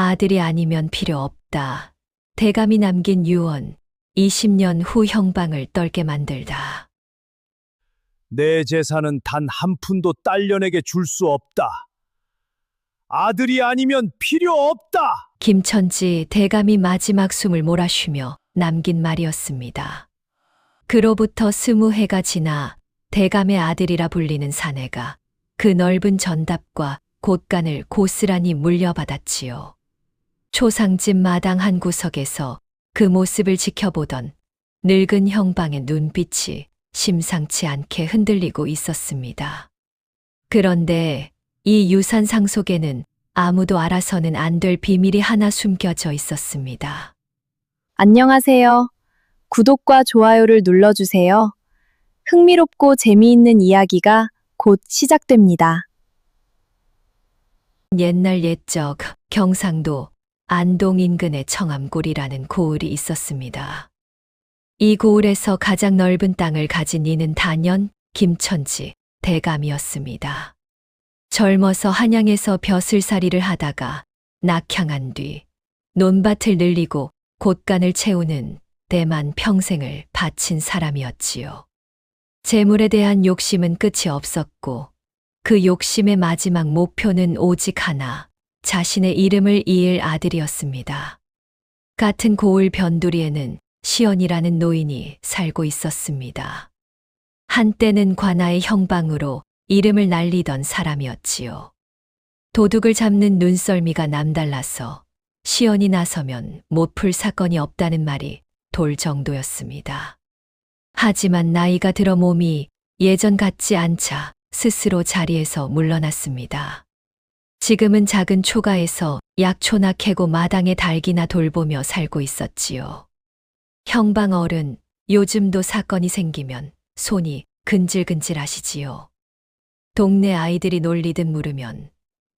아들이 아니면 필요 없다. 대감이 남긴 유언, 20년 후 형방을 떨게 만들다. 내 재산은 단 한 푼도 딸려내게 줄 수 없다. 아들이 아니면 필요 없다. 김천지 대감이 마지막 숨을 몰아쉬며 남긴 말이었습니다. 그로부터 20해가 지나 대감의 아들이라 불리는 사내가 그 넓은 전답과 곳간을 고스란히 물려받았지요. 초상집 마당 한 구석에서 그 모습을 지켜보던 늙은 형방의 눈빛이 심상치 않게 흔들리고 있었습니다. 그런데 이 유산상 속에는 아무도 알아서는 안 될 비밀이 하나 숨겨져 있었습니다. 안녕하세요. 구독과 좋아요를 눌러주세요. 흥미롭고 재미있는 이야기가 곧 시작됩니다. 옛날 옛적 경상도 안동 인근의 청암골이라는 고을이 있었습니다. 이 고을에서 가장 넓은 땅을 가진 이는 단연 김천지 대감이었습니다. 젊어서 한양에서 벼슬살이를 하다가 낙향한 뒤 논밭을 늘리고 곳간을 채우는 데만 평생을 바친 사람이었지요. 재물에 대한 욕심은 끝이 없었고 그 욕심의 마지막 목표는 오직 하나, 자신의 이름을 이을 아들이었습니다. 같은 고을 변두리에는 시연이라는 노인이 살고 있었습니다. 한때는 관아의 형방으로 이름을 날리던 사람이었지요. 도둑을 잡는 눈썰미가 남달라서 시연이 나서면 못 풀 사건이 없다는 말이 돌 정도였습니다. 하지만 나이가 들어 몸이 예전 같지 않자 스스로 자리에서 물러났습니다. 지금은 작은 초가에서 약초나 캐고 마당에 닭이나 돌보며 살고 있었지요. 형방 어른, 요즘도 사건이 생기면 손이 근질근질하시지요. 동네 아이들이 놀리듯 물으면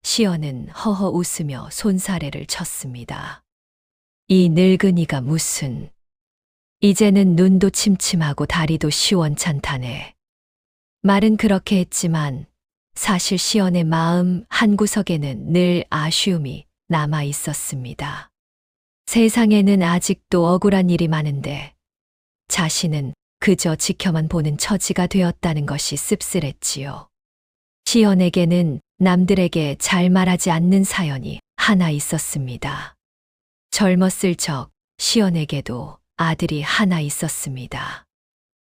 시연은 허허 웃으며 손사래를 쳤습니다. 이 늙은이가 무슨, 이제는 눈도 침침하고 다리도 시원찮다네. 말은 그렇게 했지만 사실 시연의 마음 한구석에는 늘 아쉬움이 남아 있었습니다. 세상에는 아직도 억울한 일이 많은데 자신은 그저 지켜만 보는 처지가 되었다는 것이 씁쓸했지요. 시연에게는 남들에게 잘 말하지 않는 사연이 하나 있었습니다. 젊었을 적 시연에게도 아들이 하나 있었습니다.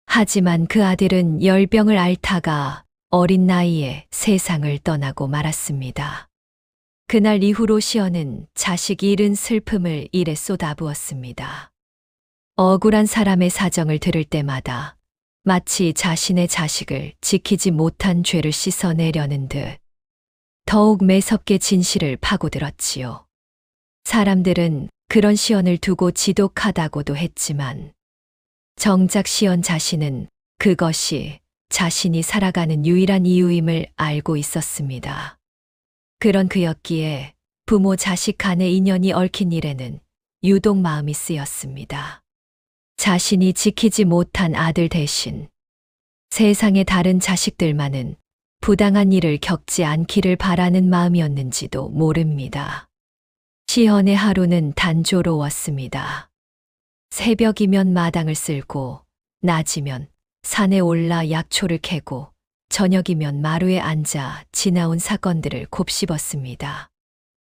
하지만 그 아들은 열병을 앓다가 어린 나이에 세상을 떠나고 말았습니다. 그날 이후로 시연은 자식이 잃은 슬픔을 일에 쏟아부었습니다. 억울한 사람의 사정을 들을 때마다 마치 자신의 자식을 지키지 못한 죄를 씻어내려는 듯 더욱 매섭게 진실을 파고들었지요. 사람들은 그런 시연을 두고 지독하다고도 했지만 정작 시연 자신은 그것이 자신이 살아가는 유일한 이유임을 알고 있었습니다. 그런 그였기에 부모 자식 간의 인연이 얽힌 일에는 유독 마음이 쓰였습니다. 자신이 지키지 못한 아들 대신 세상의 다른 자식들만은 부당한 일을 겪지 않기를 바라는 마음이었는지도 모릅니다. 시연의 하루는 단조로웠습니다. 새벽이면 마당을 쓸고 낮이면 산에 올라 약초를 캐고 저녁이면 마루에 앉아 지나온 사건들을 곱씹었습니다.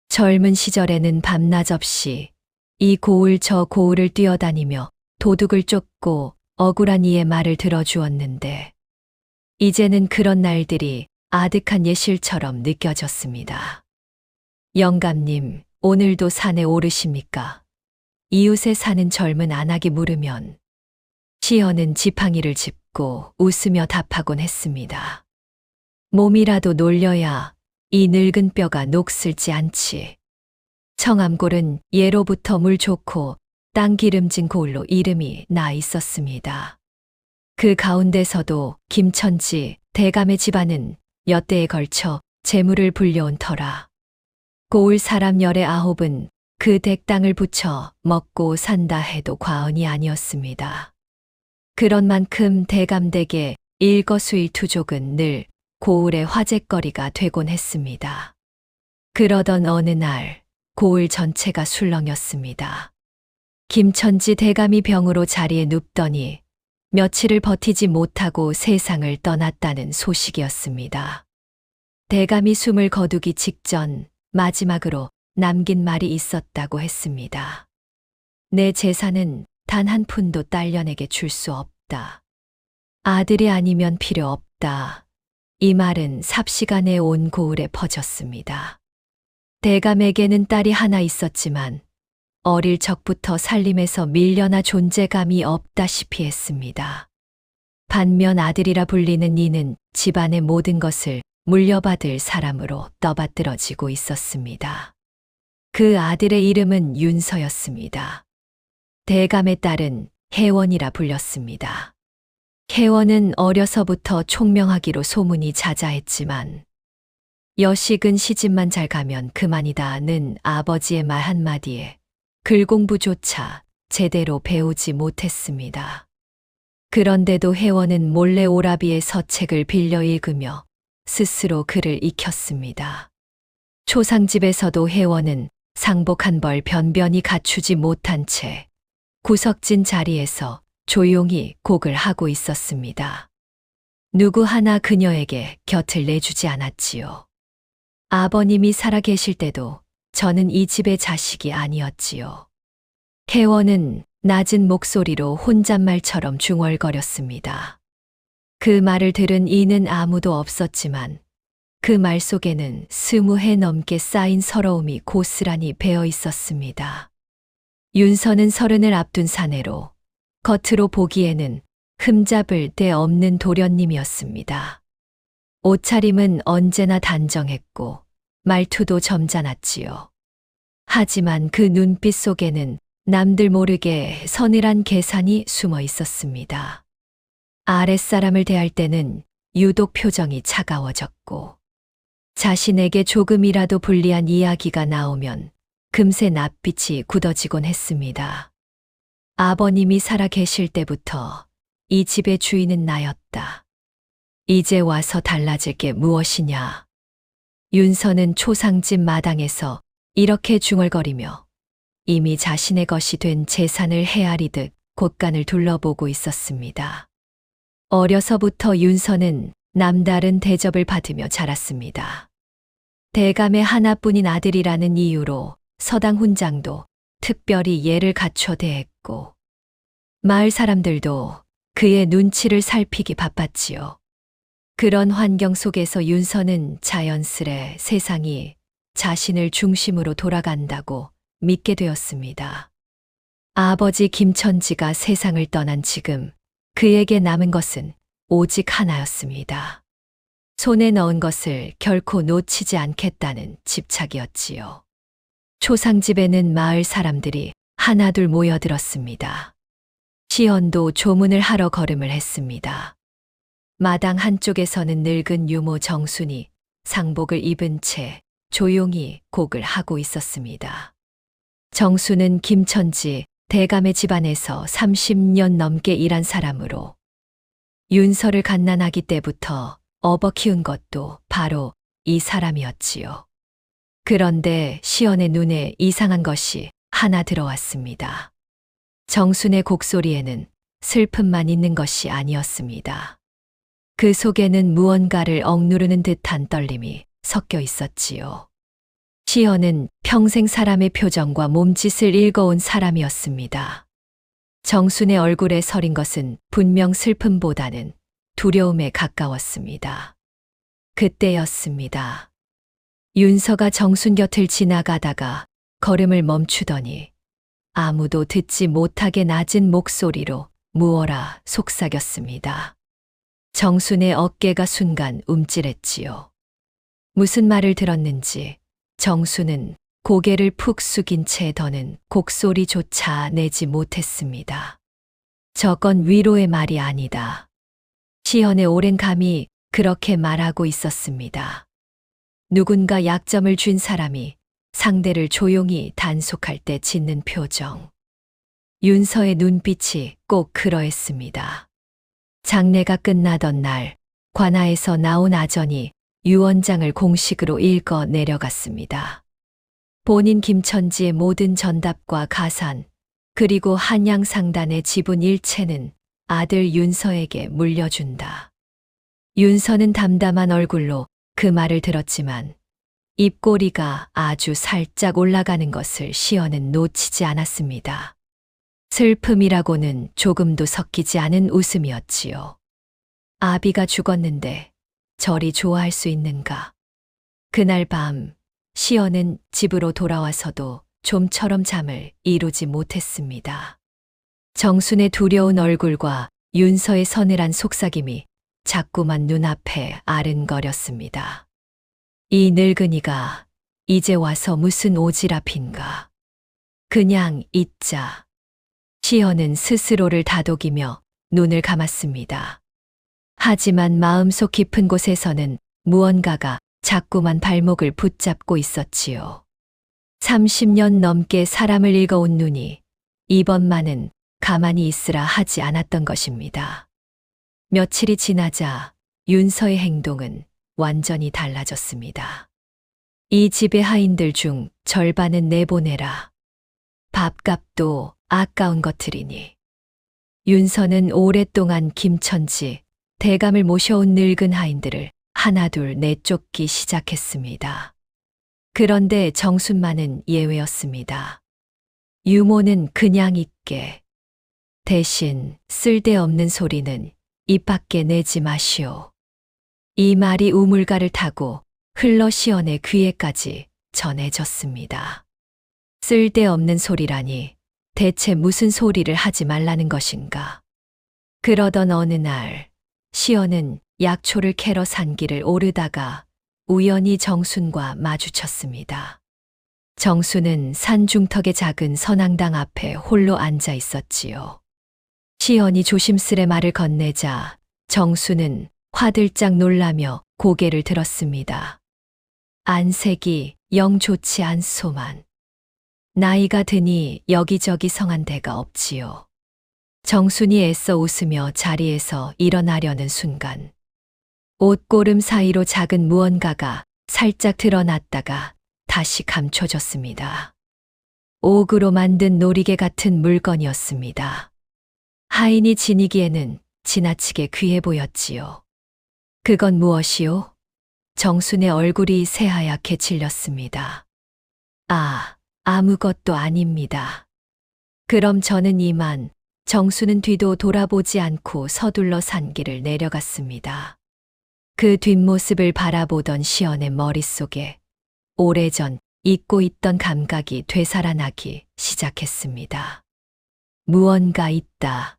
젊은 시절에는 밤낮 없이 이 고을 저 고을을 뛰어다니며 도둑을 쫓고 억울한 이의 말을 들어주었는데 이제는 그런 날들이 아득한 예실처럼 느껴졌습니다. 영감님, 오늘도 산에 오르십니까? 이웃에 사는 젊은 안악이 물으면 시연은 지팡이를 짚고 웃으며 답하곤 했습니다. 몸이라도 놀려야 이 늙은 뼈가 녹슬지 않지. 청암골은 예로부터 물 좋고 땅 기름진 고을로 이름이 나 있었습니다. 그 가운데서도 김천지 대감의 집안은 몇 대에 걸쳐 재물을 불려온 터라. 고을 사람 19은 그 댁땅을 붙여 먹고 산다 해도 과언이 아니었습니다. 그런 만큼 대감댁의 일거수일투족은 늘 고을의 화제거리가 되곤 했습니다. 그러던 어느 날 고을 전체가 술렁였습니다. 김천지 대감이 병으로 자리에 눕더니 며칠을 버티지 못하고 세상을 떠났다는 소식이었습니다. 대감이 숨을 거두기 직전 마지막으로 남긴 말이 있었다고 했습니다. 내 재산은 단 한 푼도 딸년에게 줄 수 없다. 아들이 아니면 필요 없다. 이 말은 삽시간에 온 고을에 퍼졌습니다. 대감에게는 딸이 하나 있었지만 어릴 적부터 살림에서 밀려나 존재감이 없다시피 했습니다. 반면 아들이라 불리는 이는 집안의 모든 것을 물려받을 사람으로 떠받들어지고 있었습니다. 그 아들의 이름은 윤서였습니다. 대감의 딸은 혜원이라 불렸습니다. 혜원은 어려서부터 총명하기로 소문이 자자했지만 여식은 시집만 잘 가면 그만이다는 아버지의 말 한마디에 글 공부조차 제대로 배우지 못했습니다. 그런데도 혜원은 몰래 오라비의 서책을 빌려 읽으며 스스로 글을 익혔습니다. 초상집에서도 혜원은 상복 한 벌 변변히 갖추지 못한 채 구석진 자리에서 조용히 곡을 하고 있었습니다. 누구 하나 그녀에게 곁을 내주지 않았지요. 아버님이 살아 계실 때도 저는 이 집의 자식이 아니었지요. 혜원은 낮은 목소리로 혼잣말처럼 중얼거렸습니다. 그 말을 들은 이는 아무도 없었지만 그 말 속에는 20해 넘게 쌓인 서러움이 고스란히 배어 있었습니다. 윤서는 30을 앞둔 사내로 겉으로 보기에는 흠잡을 데 없는 도련님이었습니다. 옷차림은 언제나 단정했고 말투도 점잖았지요. 하지만 그 눈빛 속에는 남들 모르게 서늘한 계산이 숨어 있었습니다. 아랫사람을 대할 때는 유독 표정이 차가워졌고 자신에게 조금이라도 불리한 이야기가 나오면 금세 낯빛이 굳어지곤 했습니다. 아버님이 살아 계실 때부터 이 집의 주인은 나였다. 이제 와서 달라질 게 무엇이냐. 윤서는 초상집 마당에서 이렇게 중얼거리며 이미 자신의 것이 된 재산을 헤아리듯 곳간을 둘러보고 있었습니다. 어려서부터 윤서는 남다른 대접을 받으며 자랐습니다. 대감의 하나뿐인 아들이라는 이유로 서당 훈장도 특별히 예를 갖춰 대했고 마을 사람들도 그의 눈치를 살피기 바빴지요. 그런 환경 속에서 윤서는 자연스레 세상이 자신을 중심으로 돌아간다고 믿게 되었습니다. 아버지 김천지가 세상을 떠난 지금 그에게 남은 것은 오직 하나였습니다. 손에 넣은 것을 결코 놓치지 않겠다는 집착이었지요. 초상집에는 마을 사람들이 하나둘 모여들었습니다. 시언도 조문을 하러 걸음을 했습니다. 마당 한쪽에서는 늙은 유모 정순이 상복을 입은 채 조용히 곡을 하고 있었습니다. 정순은 김천지 대감의 집안에서 30년 넘게 일한 사람으로 윤서를 갓난아기 때부터 업어 키운 것도 바로 이 사람이었지요. 그런데 시언의 눈에 이상한 것이 하나 들어왔습니다. 정순의 곡소리에는 슬픔만 있는 것이 아니었습니다. 그 속에는 무언가를 억누르는 듯한 떨림이 섞여 있었지요. 시언은 평생 사람의 표정과 몸짓을 읽어온 사람이었습니다. 정순의 얼굴에 서린 것은 분명 슬픔보다는 두려움에 가까웠습니다. 그때였습니다. 윤서가 정순 곁을 지나가다가 걸음을 멈추더니 아무도 듣지 못하게 낮은 목소리로 무어라 속삭였습니다. 정순의 어깨가 순간 움찔했지요. 무슨 말을 들었는지 정순은 고개를 푹 숙인 채 더는 곡소리조차 내지 못했습니다. 저건 위로의 말이 아니다. 시연의 오랜 감이 그렇게 말하고 있었습니다. 누군가 약점을 쥔 사람이 상대를 조용히 단속할 때 짓는 표정. 윤서의 눈빛이 꼭 그러했습니다. 장례가 끝나던 날 관아에서 나온 아전이 유언장을 공식으로 읽어 내려갔습니다. 본인 김천지의 모든 전답과 가산, 그리고 한양상단의 지분 일체는 아들 윤서에게 물려준다. 윤서는 담담한 얼굴로 그 말을 들었지만 입꼬리가 아주 살짝 올라가는 것을 시연은 놓치지 않았습니다. 슬픔이라고는 조금도 섞이지 않은 웃음이었지요. 아비가 죽었는데 저리 좋아할 수 있는가. 그날 밤 시연은 집으로 돌아와서도 좀처럼 잠을 이루지 못했습니다. 정순의 두려운 얼굴과 윤서의 서늘한 속삭임이 자꾸만 눈앞에 아른거렸습니다. 이 늙은이가 이제 와서 무슨 오지랖인가. 그냥 잊자. 시연은 스스로를 다독이며 눈을 감았습니다. 하지만 마음속 깊은 곳에서는 무언가가 자꾸만 발목을 붙잡고 있었지요. 30년 넘게 사람을 읽어온 눈이 이번만은 가만히 있으라 하지 않았던 것입니다. 며칠이 지나자 윤서의 행동은 완전히 달라졌습니다. 이 집의 하인들 중 절반은 내보내라. 밥값도 아까운 것들이니. 윤서는 오랫동안 김천지, 대감을 모셔온 늙은 하인들을 하나둘 내쫓기 시작했습니다. 그런데 정순만은 예외였습니다. 유모는 그냥 있게. 대신 쓸데없는 소리는 입 밖에 내지 마시오. 이 말이 우물가를 타고 흘러 시연의 귀에까지 전해졌습니다. 쓸데없는 소리라니 대체 무슨 소리를 하지 말라는 것인가. 그러던 어느 날 시연은 약초를 캐러 산길을 오르다가 우연히 정순과 마주쳤습니다. 정순은 산 중턱의 작은 선앙당 앞에 홀로 앉아 있었지요. 시연이 조심스레 말을 건네자 정순은 화들짝 놀라며 고개를 들었습니다. 안색이 영 좋지 않소만. 나이가 드니 여기저기 성한 데가 없지요. 정순이 애써 웃으며 자리에서 일어나려는 순간 옷고름 사이로 작은 무언가가 살짝 드러났다가 다시 감춰졌습니다. 옥으로 만든 놀이개 같은 물건이었습니다. 하인이 지니기에는 지나치게 귀해 보였지요. 그건 무엇이요? 정순의 얼굴이 새하얗게 질렸습니다. 아무것도 아닙니다. 그럼 저는 이만. 정순은 뒤도 돌아보지 않고 서둘러 산길을 내려갔습니다. 그 뒷모습을 바라보던 시연의 머릿속에 오래전 잊고 있던 감각이 되살아나기 시작했습니다. 무언가 있다.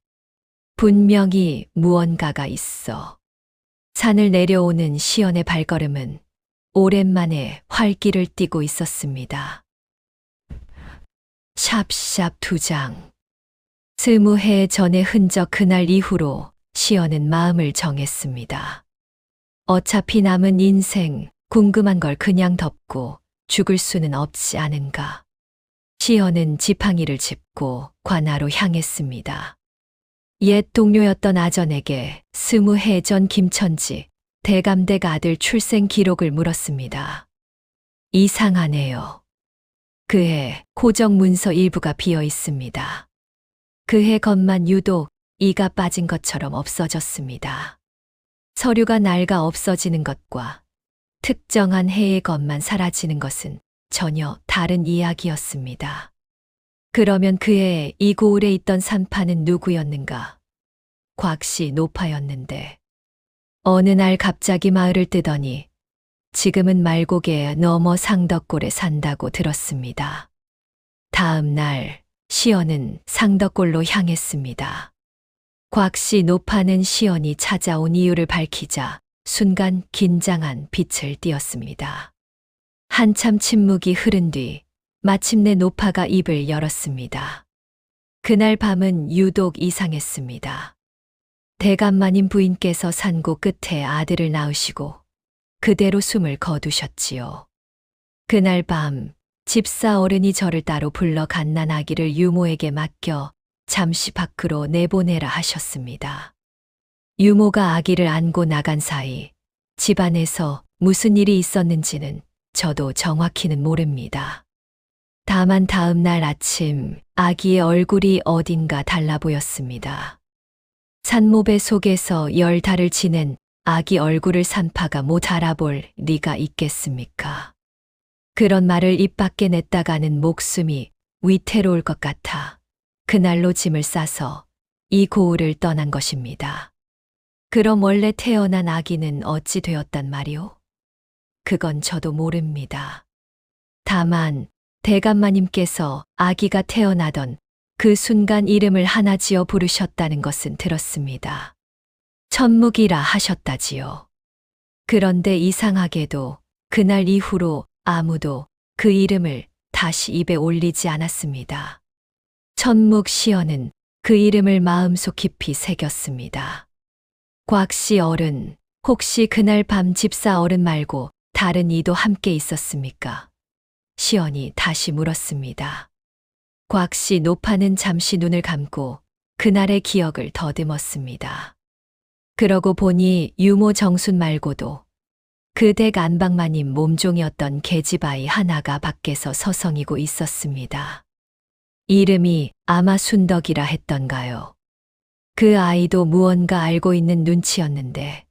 분명히 무언가가 있어. 산을 내려오는 시연의 발걸음은 오랜만에 활기를 띠고 있었습니다. 샵샵 2장. 20해 전의 흔적. 그날 이후로 시연은 마음을 정했습니다. 어차피 남은 인생 궁금한 걸 그냥 덮고 죽을 수는 없지 않은가. 시연은 지팡이를 짚고 관아로 향했습니다. 옛 동료였던 아전에게 20해 전 김천지 대감댁 아들 출생 기록을 물었습니다. 이상하네요. 그해 호적 문서 일부가 비어 있습니다. 그해 것만 유독 이가 빠진 것처럼 없어졌습니다. 서류가 낡아 없어지는 것과 특정한 해의 것만 사라지는 것은 전혀 다른 이야기였습니다. 그러면 그해 이 고을에 있던 산파는 누구였는가? 곽씨 노파였는데 어느 날 갑자기 마을을 뜨더니 지금은 말고개 너머 상덕골에 산다고 들었습니다. 다음 날 시연은 상덕골로 향했습니다. 곽씨 노파는 시연이 찾아온 이유를 밝히자 순간 긴장한 빛을 띠었습니다. 한참 침묵이 흐른 뒤 마침내 노파가 입을 열었습니다. 그날 밤은 유독 이상했습니다. 대감마님 부인께서 산고 끝에 아들을 낳으시고 그대로 숨을 거두셨지요. 그날 밤 집사 어른이 저를 따로 불러 갓난 아기를 유모에게 맡겨 잠시 밖으로 내보내라 하셨습니다. 유모가 아기를 안고 나간 사이 집안에서 무슨 일이 있었는지는 저도 정확히는 모릅니다. 다만 다음 날 아침 아기의 얼굴이 어딘가 달라 보였습니다. 산모배 속에서 10달을 지낸 아기 얼굴을 산파가 못 알아볼 리가 있겠습니까? 그런 말을 입 밖에 냈다가는 목숨이 위태로울 것 같아 그날로 짐을 싸서 이 고을을 떠난 것입니다. 그럼 원래 태어난 아기는 어찌 되었단 말이오? 그건 저도 모릅니다. 다만 대감마님께서 아기가 태어나던 그 순간 이름을 하나 지어 부르셨다는 것은 들었습니다. 천묵이라 하셨다지요. 그런데 이상하게도 그날 이후로 아무도 그 이름을 다시 입에 올리지 않았습니다. 천묵 시어는 그 이름을 마음속 깊이 새겼습니다. 곽씨 어른, 혹시 그날 밤 집사 어른 말고 다른 이도 함께 있었습니까? 시언이 다시 물었습니다. 곽씨 노파는 잠시 눈을 감고 그날의 기억을 더듬었습니다. 그러고 보니 유모 정순 말고도 그 댁 안방마님 몸종이었던 계집아이 하나가 밖에서 서성이고 있었습니다. 이름이 아마 순덕이라 했던가요. 그 아이도 무언가 알고 있는 눈치였는데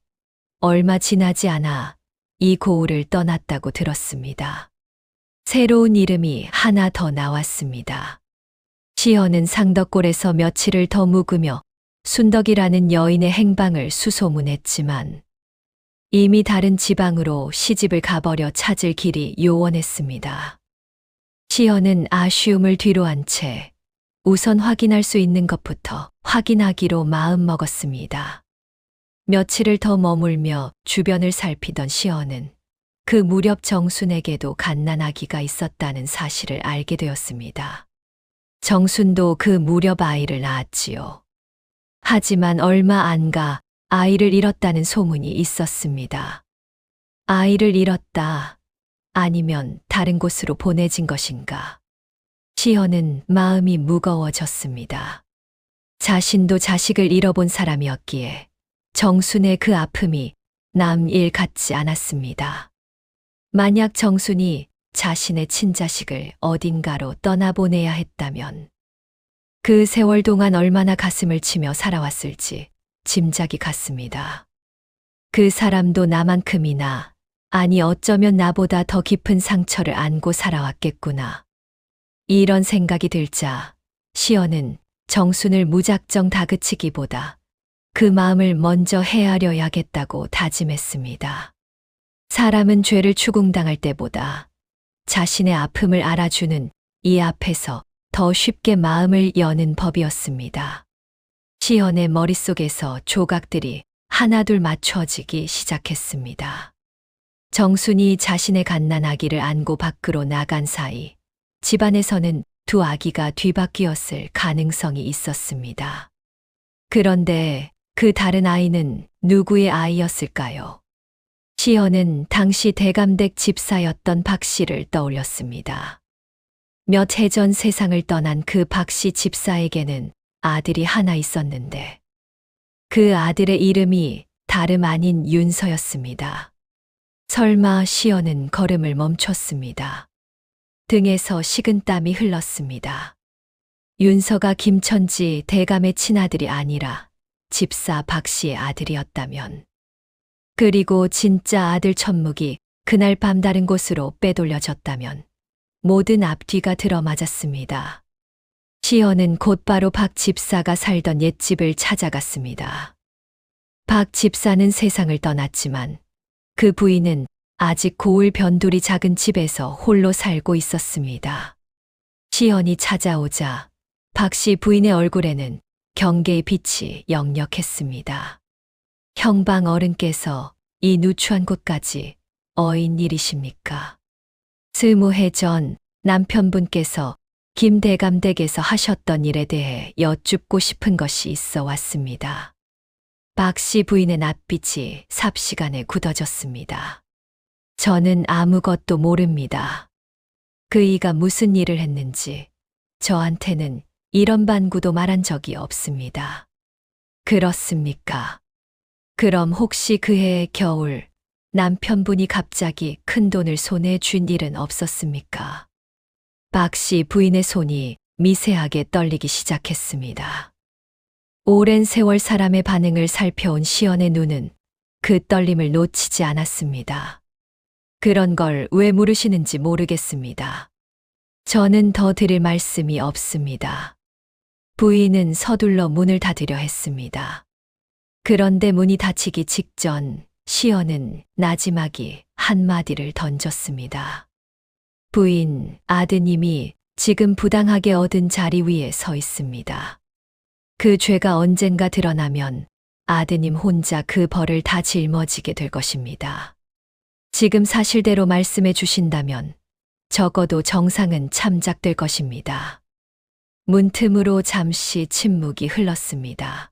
얼마 지나지 않아 이 고을을 떠났다고 들었습니다. 새로운 이름이 하나 더 나왔습니다. 시어는 상덕골에서 며칠을 더 묵으며 순덕이라는 여인의 행방을 수소문했지만 이미 다른 지방으로 시집을 가버려 찾을 길이 요원했습니다. 시어는 아쉬움을 뒤로한 채 우선 확인할 수 있는 것부터 확인하기로 마음먹었습니다. 며칠을 더 머물며 주변을 살피던 시어는 그 무렵 정순에게도 갓난아기가 있었다는 사실을 알게 되었습니다. 정순도 그 무렵 아이를 낳았지요. 하지만 얼마 안 가 아이를 잃었다는 소문이 있었습니다. 아이를 잃었다. 아니면 다른 곳으로 보내진 것인가. 시어는 마음이 무거워졌습니다. 자신도 자식을 잃어본 사람이었기에 정순의 그 아픔이 남 일 같지 않았습니다. 만약 정순이 자신의 친자식을 어딘가로 떠나보내야 했다면 그 세월 동안 얼마나 가슴을 치며 살아왔을지 짐작이 갔습니다. 그 사람도 나만큼이나, 아니 어쩌면 나보다 더 깊은 상처를 안고 살아왔겠구나. 이런 생각이 들자 시어는 정순을 무작정 다그치기보다 그 마음을 먼저 헤아려야겠다고 다짐했습니다. 사람은 죄를 추궁당할 때보다 자신의 아픔을 알아주는 이 앞에서 더 쉽게 마음을 여는 법이었습니다. 시연의 머릿속에서 조각들이 하나둘 맞춰지기 시작했습니다. 정순이 자신의 갓난아기를 안고 밖으로 나간 사이 집안에서는 두 아기가 뒤바뀌었을 가능성이 있었습니다. 그런데 그 다른 아이는 누구의 아이였을까요? 시연은 당시 대감댁 집사였던 박 씨를 떠올렸습니다. 몇 해 전 세상을 떠난 그 박 씨 집사에게는 아들이 하나 있었는데 그 아들의 이름이 다름 아닌 윤서였습니다. 설마 시연은 걸음을 멈췄습니다. 등에서 식은땀이 흘렀습니다. 윤서가 김천지 대감의 친아들이 아니라 집사 박 씨의 아들이었다면, 그리고 진짜 아들 천묵이 그날 밤 다른 곳으로 빼돌려졌다면 모든 앞뒤가 들어맞았습니다. 시연은 곧바로 박 집사가 살던 옛집을 찾아갔습니다. 박 집사는 세상을 떠났지만 그 부인은 아직 고을 변두리 작은 집에서 홀로 살고 있었습니다. 시연이 찾아오자 박 씨 부인의 얼굴에는 경계의 빛이 역력했습니다. 형방 어른께서 이 누추한 곳까지 어인 일이십니까? 20해 전 남편분께서 김대감댁에서 하셨던 일에 대해 여쭙고 싶은 것이 있어 왔습니다. 박 씨 부인의 낯빛이 삽시간에 굳어졌습니다. 저는 아무것도 모릅니다. 그이가 무슨 일을 했는지 저한테는 이런 반구도 말한 적이 없습니다. 그렇습니까? 그럼 혹시 그해 겨울 남편분이 갑자기 큰 돈을 손에 쥔 일은 없었습니까? 박 씨 부인의 손이 미세하게 떨리기 시작했습니다. 오랜 세월 사람의 반응을 살펴온 시연의 눈은 그 떨림을 놓치지 않았습니다. 그런 걸 왜 물으시는지 모르겠습니다. 저는 더 드릴 말씀이 없습니다. 부인은 서둘러 문을 닫으려 했습니다. 그런데 문이 닫히기 직전 시연은 나지막이 한마디를 던졌습니다. 부인, 아드님이 지금 부당하게 얻은 자리 위에 서 있습니다. 그 죄가 언젠가 드러나면 아드님 혼자 그 벌을 다 짊어지게 될 것입니다. 지금 사실대로 말씀해 주신다면 적어도 정상은 참작될 것입니다. 문틈으로 잠시 침묵이 흘렀습니다.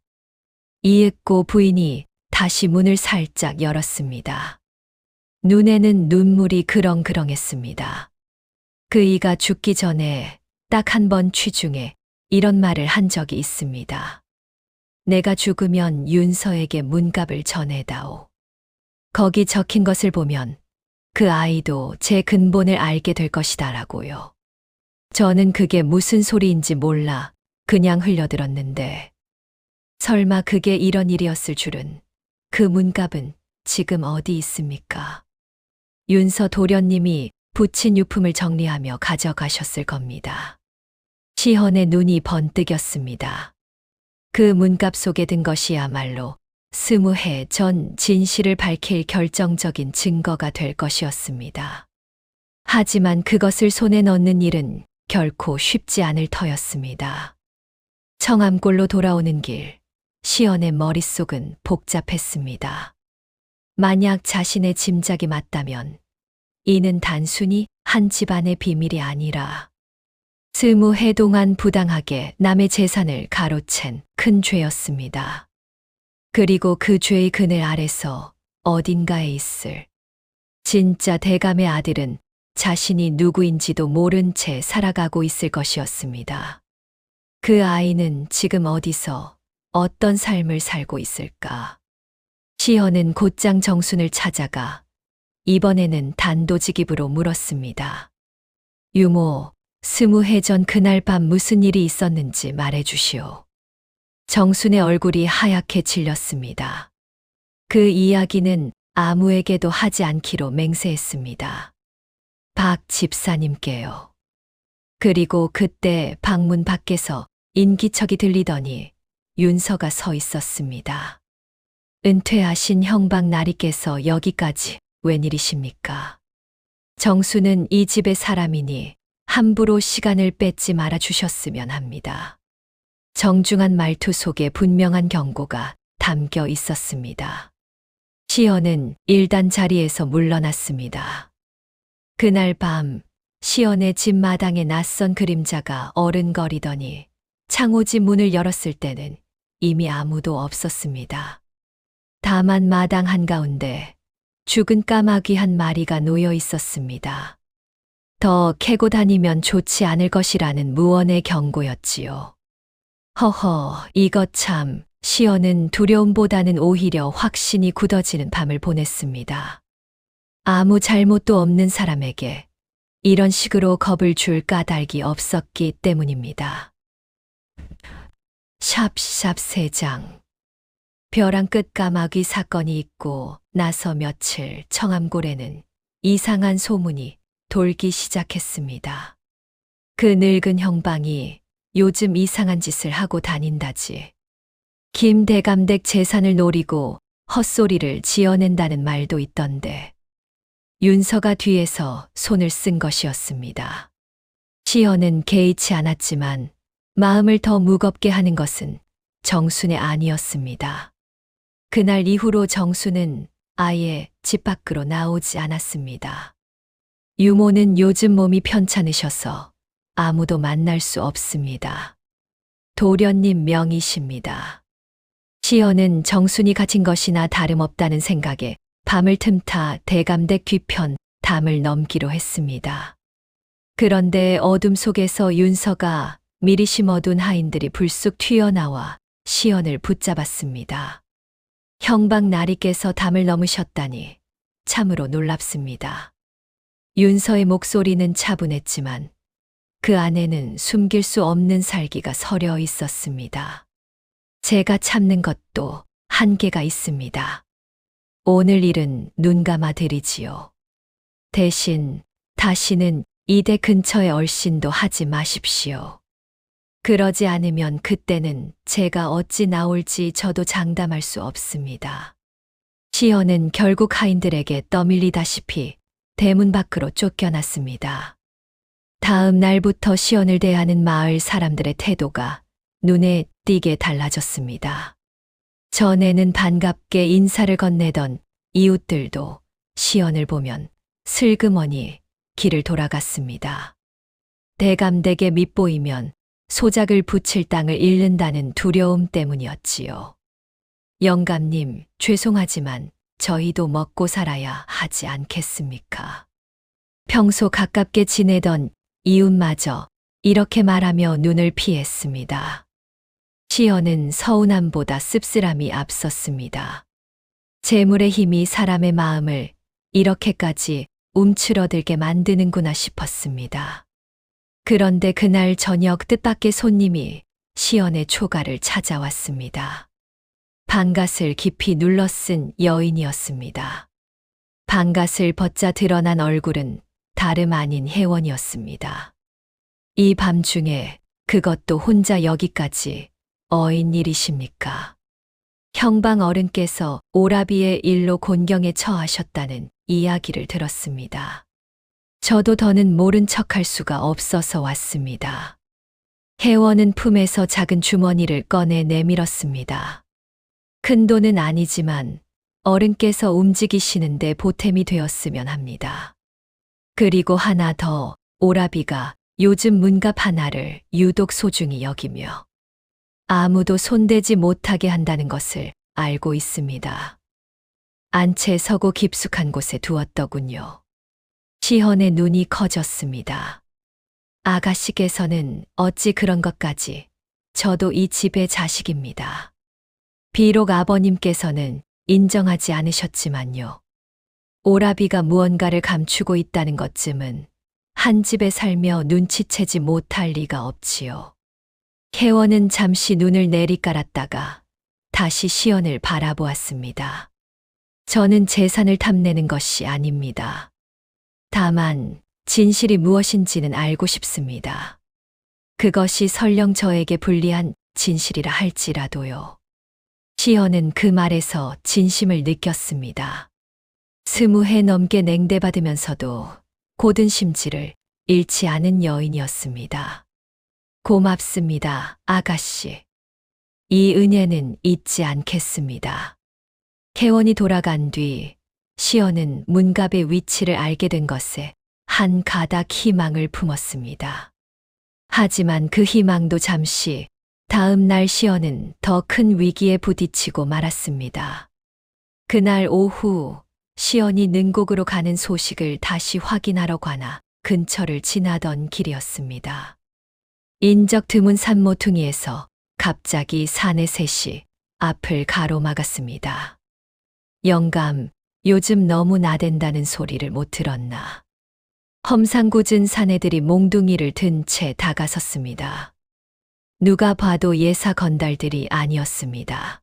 이윽고 부인이 다시 문을 살짝 열었습니다. 눈에는 눈물이 그렁그렁했습니다. 그이가 죽기 전에 딱 한 번 취중에 이런 말을 한 적이 있습니다. 내가 죽으면 윤서에게 문갑을 전해다오. 거기 적힌 것을 보면 그 아이도 제 근본을 알게 될 것이다라고요. 저는 그게 무슨 소리인지 몰라 그냥 흘려들었는데 설마 그게 이런 일이었을 줄은. 그 문갑은 지금 어디 있습니까? 윤서 도련님이 붙인 유품을 정리하며 가져가셨을 겁니다. 시헌의 눈이 번뜩였습니다. 그 문갑 속에 든 것이야말로 20해 전 진실을 밝힐 결정적인 증거가 될 것이었습니다. 하지만 그것을 손에 넣는 일은 결코 쉽지 않을 터였습니다. 청암골로 돌아오는 길, 시연의 머릿속은 복잡했습니다. 만약 자신의 짐작이 맞다면 이는 단순히 한 집안의 비밀이 아니라 20해 동안 부당하게 남의 재산을 가로챈 큰 죄였습니다. 그리고 그 죄의 그늘 아래서 어딘가에 있을 진짜 대감의 아들은 자신이 누구인지도 모른 채 살아가고 있을 것이었습니다. 그 아이는 지금 어디서 어떤 삶을 살고 있을까? 시헌은 곧장 정순을 찾아가 이번에는 단도직입으로 물었습니다. 유모, 20해 전 그날 밤 무슨 일이 있었는지 말해 주시오. 정순의 얼굴이 하얗게 질렸습니다. 그 이야기는 아무에게도 하지 않기로 맹세했습니다. 박 집사님께요. 그리고 그때 방문 밖에서 인기척이 들리더니 윤서가 서 있었습니다. 은퇴하신 형방 나리께서 여기까지 웬일이십니까? 정수는 이 집의 사람이니 함부로 시간을 뺏지 말아 주셨으면 합니다. 정중한 말투 속에 분명한 경고가 담겨 있었습니다. 시연은 일단 자리에서 물러났습니다. 그날 밤 시연의 집 마당에 낯선 그림자가 어른거리더니 창호지 문을 열었을 때는 이미 아무도 없었습니다. 다만 마당 한가운데 죽은 까마귀 한 마리가 놓여 있었습니다. 더 캐고 다니면 좋지 않을 것이라는 무언의 경고였지요. 허허, 이것 참, 시연은 두려움보다는 오히려 확신이 굳어지는 밤을 보냈습니다. 아무 잘못도 없는 사람에게 이런 식으로 겁을 줄 까닭이 없었기 때문입니다. 샵샵 3장. 벼랑 끝 까마귀 사건이 있고 나서 며칠 청암골에는 이상한 소문이 돌기 시작했습니다. 그 늙은 형방이 요즘 이상한 짓을 하고 다닌다지. 김대감댁 재산을 노리고 헛소리를 지어낸다는 말도 있던데 윤서가 뒤에서 손을 쓴 것이었습니다. 시연은 개의치 않았지만 마음을 더 무겁게 하는 것은 정순의 아니었습니다. 그날 이후로 정순은 아예 집 밖으로 나오지 않았습니다. 유모는 요즘 몸이 편찮으셔서 아무도 만날 수 없습니다. 도련님 명이십니다. 시연은 정순이 갇힌 것이나 다름없다는 생각에 밤을 틈타 대감댁 뒤편 담을 넘기로 했습니다. 그런데 어둠 속에서 윤서가 미리 심어둔 하인들이 불쑥 튀어나와 시연을 붙잡았습니다. 형방 나리께서 담을 넘으셨다니 참으로 놀랍습니다. 윤서의 목소리는 차분했지만 그 안에는 숨길 수 없는 살기가 서려 있었습니다. 제가 참는 것도 한계가 있습니다. 오늘 일은 눈 감아 드리지요. 대신 다시는 이대 근처에 얼씬도 하지 마십시오. 그러지 않으면 그때는 제가 어찌 나올지 저도 장담할 수 없습니다. 시연은 결국 하인들에게 떠밀리다시피 대문 밖으로 쫓겨났습니다. 다음 날부터 시연을 대하는 마을 사람들의 태도가 눈에 띄게 달라졌습니다. 전에는 반갑게 인사를 건네던 이웃들도 시연을 보면 슬그머니 길을 돌아갔습니다. 대감댁에 밑보이면 소작을 붙일 땅을 잃는다는 두려움 때문이었지요. 영감님, 죄송하지만 저희도 먹고 살아야 하지 않겠습니까? 평소 가깝게 지내던 이웃마저 이렇게 말하며 눈을 피했습니다. 시연은 서운함보다 씁쓸함이 앞섰습니다. 재물의 힘이 사람의 마음을 이렇게까지 움츠러들게 만드는구나 싶었습니다. 그런데 그날 저녁 뜻밖의 손님이 시연의 초가를 찾아왔습니다. 방갓을 깊이 눌러쓴 여인이었습니다. 방갓을 벗자 드러난 얼굴은 다름 아닌 혜원이었습니다. 이 밤중에 그것도 혼자 여기까지 어인 일이십니까? 형방 어른께서 오라비의 일로 곤경에 처하셨다는 이야기를 들었습니다. 저도 더는 모른 척할 수가 없어서 왔습니다. 혜원은 품에서 작은 주머니를 꺼내 내밀었습니다. 큰 돈은 아니지만 어른께서 움직이시는데 보탬이 되었으면 합니다. 그리고 하나 더, 오라비가 요즘 문갑 하나를 유독 소중히 여기며 아무도 손대지 못하게 한다는 것을 알고 있습니다. 안채 서고 깊숙한 곳에 두었더군요. 시헌의 눈이 커졌습니다. 아가씨께서는 어찌 그런 것까지, 저도 이 집의 자식입니다. 비록 아버님께서는 인정하지 않으셨지만요. 오라비가 무언가를 감추고 있다는 것쯤은 한 집에 살며 눈치채지 못할 리가 없지요. 혜원은 잠시 눈을 내리깔았다가 다시 시연을 바라보았습니다. 저는 재산을 탐내는 것이 아닙니다. 다만 진실이 무엇인지는 알고 싶습니다. 그것이 설령 저에게 불리한 진실이라 할지라도요. 시연은 그 말에서 진심을 느꼈습니다. 20해 넘게 냉대받으면서도 고든 심지를 잃지 않은 여인이었습니다. 고맙습니다, 아가씨. 이 은혜는 잊지 않겠습니다. 혜원이 돌아간 뒤 시연은 문갑의 위치를 알게 된 것에 한 가닥 희망을 품었습니다. 하지만 그 희망도 잠시, 다음 날 시연은 더 큰 위기에 부딪히고 말았습니다. 그날 오후 시연이 능곡으로 가는 소식을 다시 확인하러 가나 근처를 지나던 길이었습니다. 인적 드문 산모퉁이에서 갑자기 사내 셋이 앞을 가로막았습니다. 영감, 요즘 너무 나댄다는 소리를 못 들었나. 험상궂은 사내들이 몽둥이를 든 채 다가섰습니다. 누가 봐도 예사 건달들이 아니었습니다.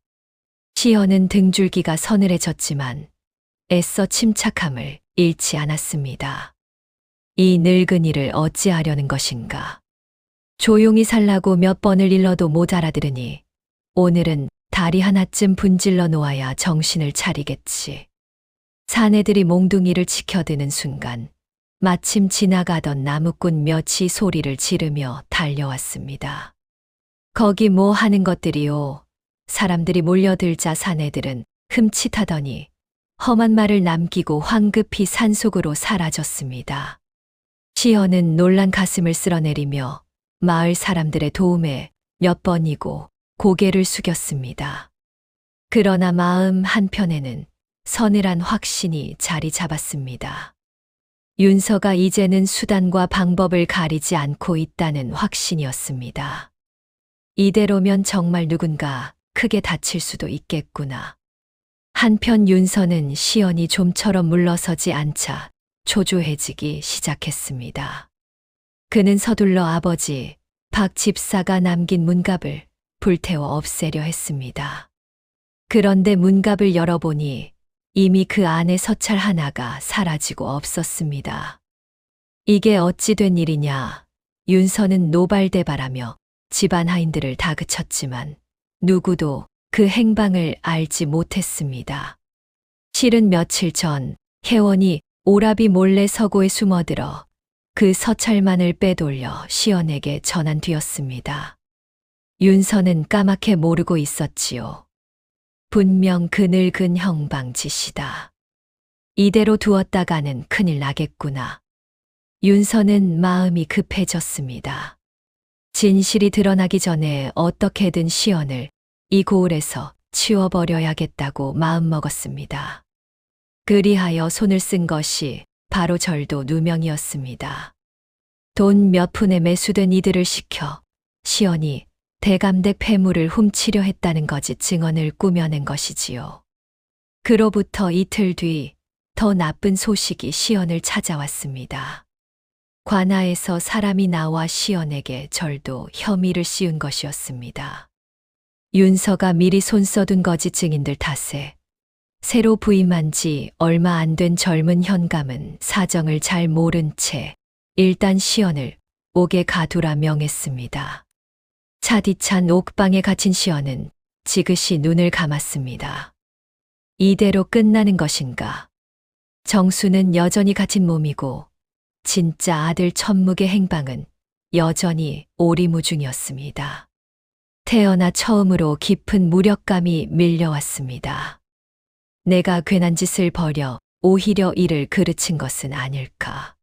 시연은 등줄기가 서늘해졌지만 애써 침착함을 잃지 않았습니다. 이 늙은이를 어찌하려는 것인가. 조용히 살라고 몇 번을 일러도 못 알아들으니 오늘은 다리 하나쯤 분질러 놓아야 정신을 차리겠지. 사내들이 몽둥이를 치켜드는 순간 마침 지나가던 나무꾼 몇이 소리를 지르며 달려왔습니다. 거기 뭐 하는 것들이요. 사람들이 몰려들자 사내들은 흠칫하더니 험한 말을 남기고 황급히 산속으로 사라졌습니다. 시연은 놀란 가슴을 쓸어내리며 마을 사람들의 도움에 몇 번이고 고개를 숙였습니다. 그러나 마음 한편에는 서늘한 확신이 자리 잡았습니다. 윤서가 이제는 수단과 방법을 가리지 않고 있다는 확신이었습니다. 이대로면 정말 누군가 크게 다칠 수도 있겠구나. 한편 윤서는 시연이 좀처럼 물러서지 않자 초조해지기 시작했습니다. 그는 서둘러 아버지 박 집사가 남긴 문갑을 불태워 없애려 했습니다. 그런데 문갑을 열어보니 이미 그 안에 서찰 하나가 사라지고 없었습니다. 이게 어찌 된 일이냐. 윤서는 노발대발하며 집안 하인들을 다그쳤지만 누구도 그 행방을 알지 못했습니다. 실은 며칠 전 혜원이 오라비 몰래 서고에 숨어들어 그 서찰만을 빼돌려 시연에게 전한 뒤였습니다. 윤서는 까맣게 모르고 있었지요. 분명 그 늙은 형방 짓이다. 이대로 두었다가는 큰일 나겠구나. 윤서는 마음이 급해졌습니다. 진실이 드러나기 전에 어떻게든 시연을 이 고을에서 치워버려야겠다고 마음먹었습니다. 그리하여 손을 쓴 것이 바로 절도 누명이었습니다. 돈 몇 푼에 매수된 이들을 시켜 시연이 대감댁 폐물을 훔치려 했다는 거짓 증언을 꾸며낸 것이지요. 그로부터 이틀 뒤 더 나쁜 소식이 시연을 찾아왔습니다. 관아에서 사람이 나와 시연에게 절도 혐의를 씌운 것이었습니다. 윤서가 미리 손써둔 거짓 증인들 탓에 새로 부임한 지 얼마 안 된 젊은 현감은 사정을 잘 모른 채 일단 시연을 옥에 가두라 명했습니다. 차디찬 옥방에 갇힌 시연은 지그시 눈을 감았습니다. 이대로 끝나는 것인가? 정수는 여전히 갇힌 몸이고 진짜 아들 천묵의 행방은 여전히 오리무중이었습니다. 태어나 처음으로 깊은 무력감이 밀려왔습니다. 내가 괜한 짓을 벌여 오히려 이를 그르친 것은 아닐까.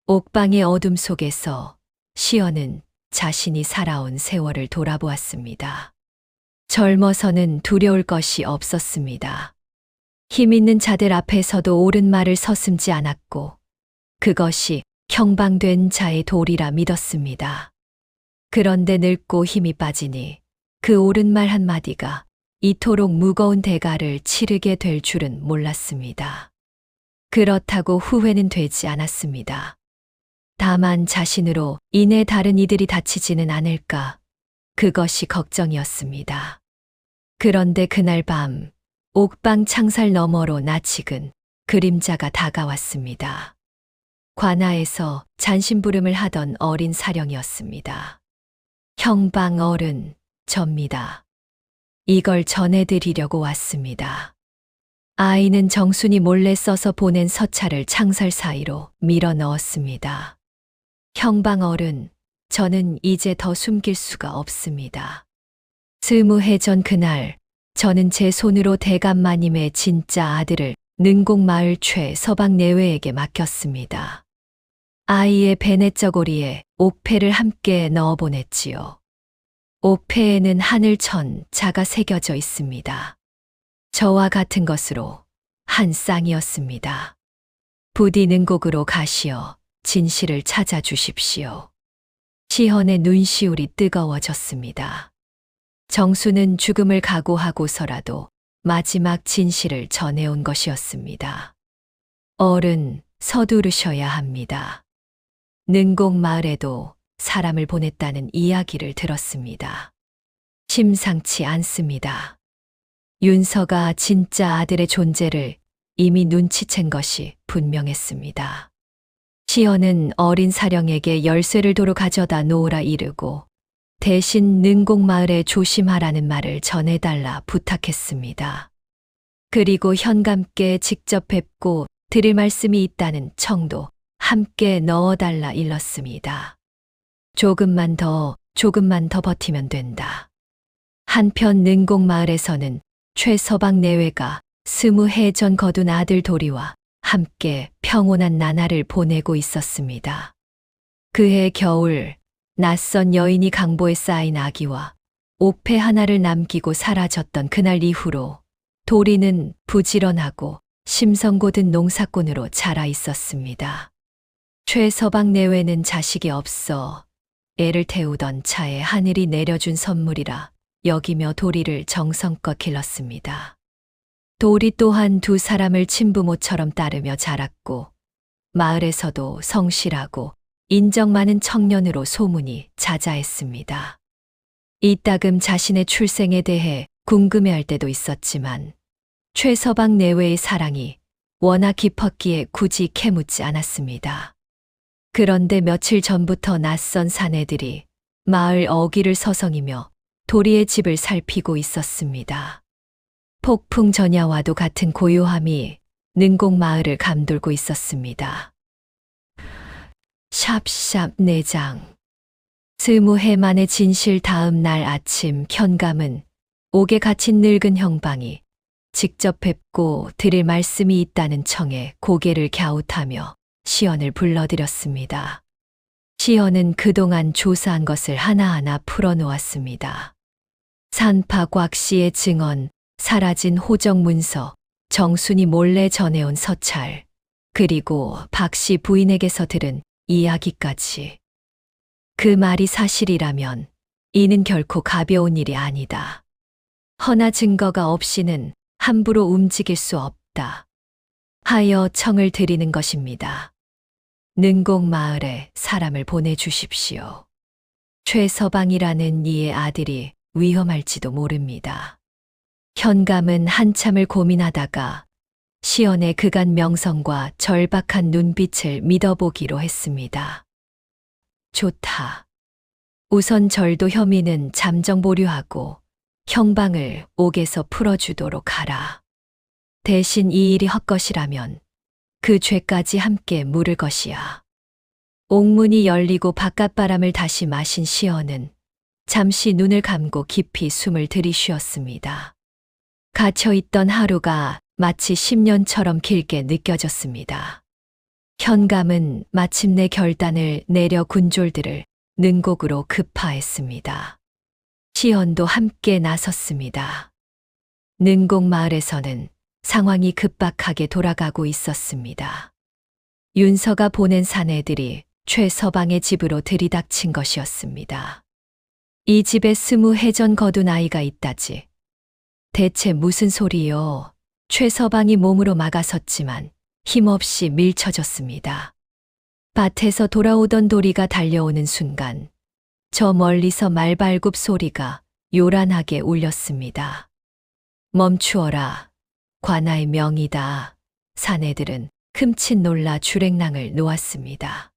옥방의 어둠 속에서 시연은 자신이 살아온 세월을 돌아보았습니다. 젊어서는 두려울 것이 없었습니다. 힘 있는 자들 앞에서도 옳은 말을 서슴지 않았고 그것이 형방된 자의 도리라 믿었습니다. 그런데 늙고 힘이 빠지니 그 옳은 말 한마디가 이토록 무거운 대가를 치르게 될 줄은 몰랐습니다. 그렇다고 후회는 되지 않았습니다. 다만 자신으로 인해 다른 이들이 다치지는 않을까, 그것이 걱정이었습니다. 그런데 그날 밤 옥방 창살 너머로 낯익은 그림자가 다가왔습니다. 관아에서 잔심부름을 하던 어린 사령이었습니다. 형방 어른, 접니다. 이걸 전해드리려고 왔습니다. 아이는 정순이 몰래 써서 보낸 서찰을 창살 사이로 밀어 넣었습니다. 형방 어른, 저는 이제 더 숨길 수가 없습니다. 20해 전 그날 저는 제 손으로 대감마님의 진짜 아들을 능곡마을 최서방 내외에게 맡겼습니다. 아이의 베네쩌고리에 옥패를 함께 넣어보냈지요. 옥패에는 하늘천 자가 새겨져 있습니다. 저와 같은 것으로 한 쌍이었습니다. 부디 능곡으로 가시어 진실을 찾아주십시오. 시헌의 눈시울이 뜨거워졌습니다. 정수는 죽음을 각오하고서라도 마지막 진실을 전해온 것이었습니다. 어른, 서두르셔야 합니다. 능곡 마을에도 사람을 보냈다는 이야기를 들었습니다. 심상치 않습니다. 윤서가 진짜 아들의 존재를 이미 눈치챈 것이 분명했습니다. 시연은 어린 사령에게 열쇠를 도로 가져다 놓으라 이르고 대신 능곡마을에 조심하라는 말을 전해달라 부탁했습니다. 그리고 현감께 직접 뵙고 드릴 말씀이 있다는 청도 함께 넣어달라 일렀습니다. 조금만 더 버티면 된다. 한편 능곡마을에서는 최서방 내외가 20해 전 거둔 아들 도리와 함께 평온한 나날을 보내고 있었습니다. 그해 겨울 낯선 여인이 강보에 쌓인 아기와 옥패 하나를 남기고 사라졌던 그날 이후로 도리는 부지런하고 심성고든 농사꾼으로 자라 있었습니다. 최서방 내외는 자식이 없어 애를 태우던 차에 하늘이 내려준 선물이라 여기며 도리를 정성껏 길렀습니다. 도리 또한 두 사람을 친부모처럼 따르며 자랐고 마을에서도 성실하고 인정 많은 청년으로 소문이 자자했습니다. 이따금 자신의 출생에 대해 궁금해할 때도 있었지만 최서방 내외의 사랑이 워낙 깊었기에 굳이 캐묻지 않았습니다. 그런데 며칠 전부터 낯선 사내들이 마을 어귀를 서성이며 도리의 집을 살피고 있었습니다. 폭풍 전야와도 같은 고요함이 능곡 마을을 감돌고 있었습니다. 샵샵 내장. 20해 만의 진실 다음 날 아침 현감은 옥에 갇힌 늙은 형방이 직접 뵙고 드릴 말씀이 있다는 청에 고개를 갸웃하며 시언을 불러들였습니다. 시언은 그동안 조사한 것을 하나하나 풀어놓았습니다. 산파 곽 씨의 증언, 사라진 호적 문서, 정순이 몰래 전해온 서찰, 그리고 박 씨 부인에게서 들은 이야기까지. 그 말이 사실이라면 이는 결코 가벼운 일이 아니다. 허나 증거가 없이는 함부로 움직일 수 없다. 하여 청을 드리는 것입니다. 능곡 마을에 사람을 보내주십시오. 최서방이라는 이의 아들이 위험할지도 모릅니다. 현감은 한참을 고민하다가 시언의 그간 명성과 절박한 눈빛을 믿어보기로 했습니다. 좋다. 우선 절도 혐의는 잠정 보류하고 형방을 옥에서 풀어주도록 하라. 대신 이 일이 헛것이라면 그 죄까지 함께 물을 것이야. 옥문이 열리고 바깥바람을 다시 마신 시언은 잠시 눈을 감고 깊이 숨을 들이쉬었습니다. 갇혀있던 하루가 마치 10년처럼 길게 느껴졌습니다. 현감은 마침내 결단을 내려 군졸들을 능곡으로 급파했습니다. 시언도 함께 나섰습니다. 능곡 마을에서는 상황이 급박하게 돌아가고 있었습니다. 윤서가 보낸 사내들이 최서방의 집으로 들이닥친 것이었습니다. 이 집에 20해 전 거둔 아이가 있다지. 대체 무슨 소리요? 최서방이 몸으로 막아섰지만 힘없이 밀쳐졌습니다. 밭에서 돌아오던 도리가 달려오는 순간 저 멀리서 말발굽 소리가 요란하게 울렸습니다. 멈추어라. 관아의 명이다. 사내들은 큼칫 놀라 주랭랑을 놓았습니다.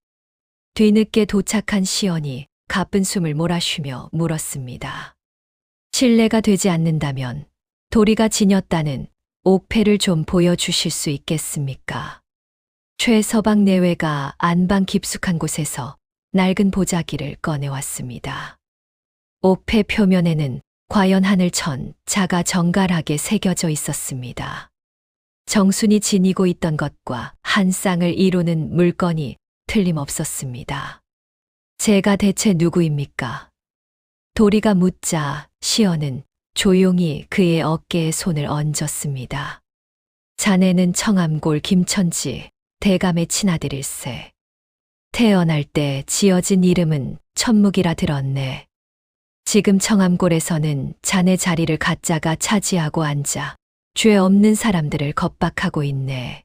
뒤늦게 도착한 시언이 가쁜 숨을 몰아쉬며 물었습니다. 실례가 되지 않는다면 도리가 지녔다는 옥패를 좀 보여주실 수 있겠습니까? 최서방 내외가 안방 깊숙한 곳에서 낡은 보자기를 꺼내왔습니다. 옥패 표면에는 과연 하늘천 자가 정갈하게 새겨져 있었습니다. 정순이 지니고 있던 것과 한 쌍을 이루는 물건이 틀림없었습니다. 제가 대체 누구입니까? 도리가 묻자 시언은 조용히 그의 어깨에 손을 얹었습니다. 자네는 청암골 김천지 대감의 친아들일세. 태어날 때 지어진 이름은 천묵이라 들었네. 지금 청암골에서는 자네 자리를 가짜가 차지하고 앉아 죄 없는 사람들을 겁박하고 있네.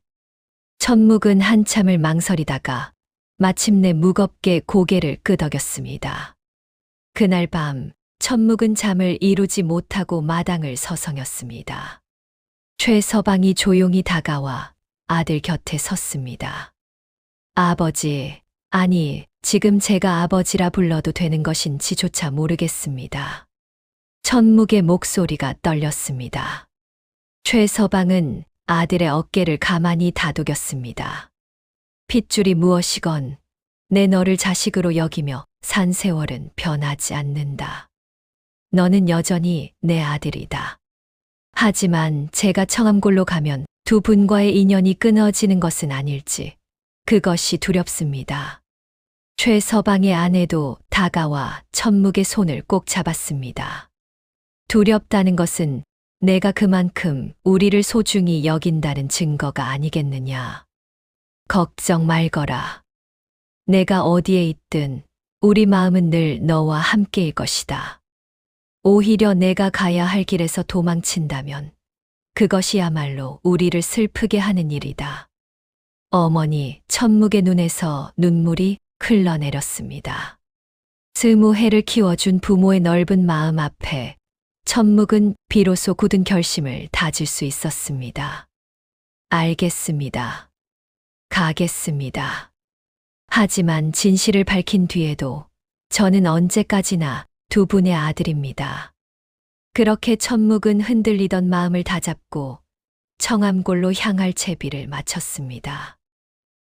천묵은 한참을 망설이다가 마침내 무겁게 고개를 끄덕였습니다. 그날 밤 천묵은 잠을 이루지 못하고 마당을 서성였습니다. 최서방이 조용히 다가와 아들 곁에 섰습니다. 아버지, 아니, 지금 제가 아버지라 불러도 되는 것인지조차 모르겠습니다. 천묵의 목소리가 떨렸습니다. 최서방은 아들의 어깨를 가만히 다독였습니다. 핏줄이 무엇이건 내 너를 자식으로 여기며 산 세월은 변하지 않는다. 너는 여전히 내 아들이다. 하지만 제가 청암골로 가면 두 분과의 인연이 끊어지는 것은 아닐지 그것이 두렵습니다. 최서방의 아내도 다가와 천묵의 손을 꼭 잡았습니다. 두렵다는 것은 내가 그만큼 우리를 소중히 여긴다는 증거가 아니겠느냐. 걱정 말거라. 내가 어디에 있든 우리 마음은 늘 너와 함께일 것이다. 오히려 내가 가야 할 길에서 도망친다면 그것이야말로 우리를 슬프게 하는 일이다. 어머니, 천묵의 눈에서 눈물이 흘러내렸습니다. 20해를 키워준 부모의 넓은 마음 앞에 천묵은 비로소 굳은 결심을 다질 수 있었습니다. 알겠습니다. 가겠습니다. 하지만 진실을 밝힌 뒤에도 저는 언제까지나 두 분의 아들입니다. 그렇게 천묵은 흔들리던 마음을 다잡고 청암골로 향할 채비를 마쳤습니다.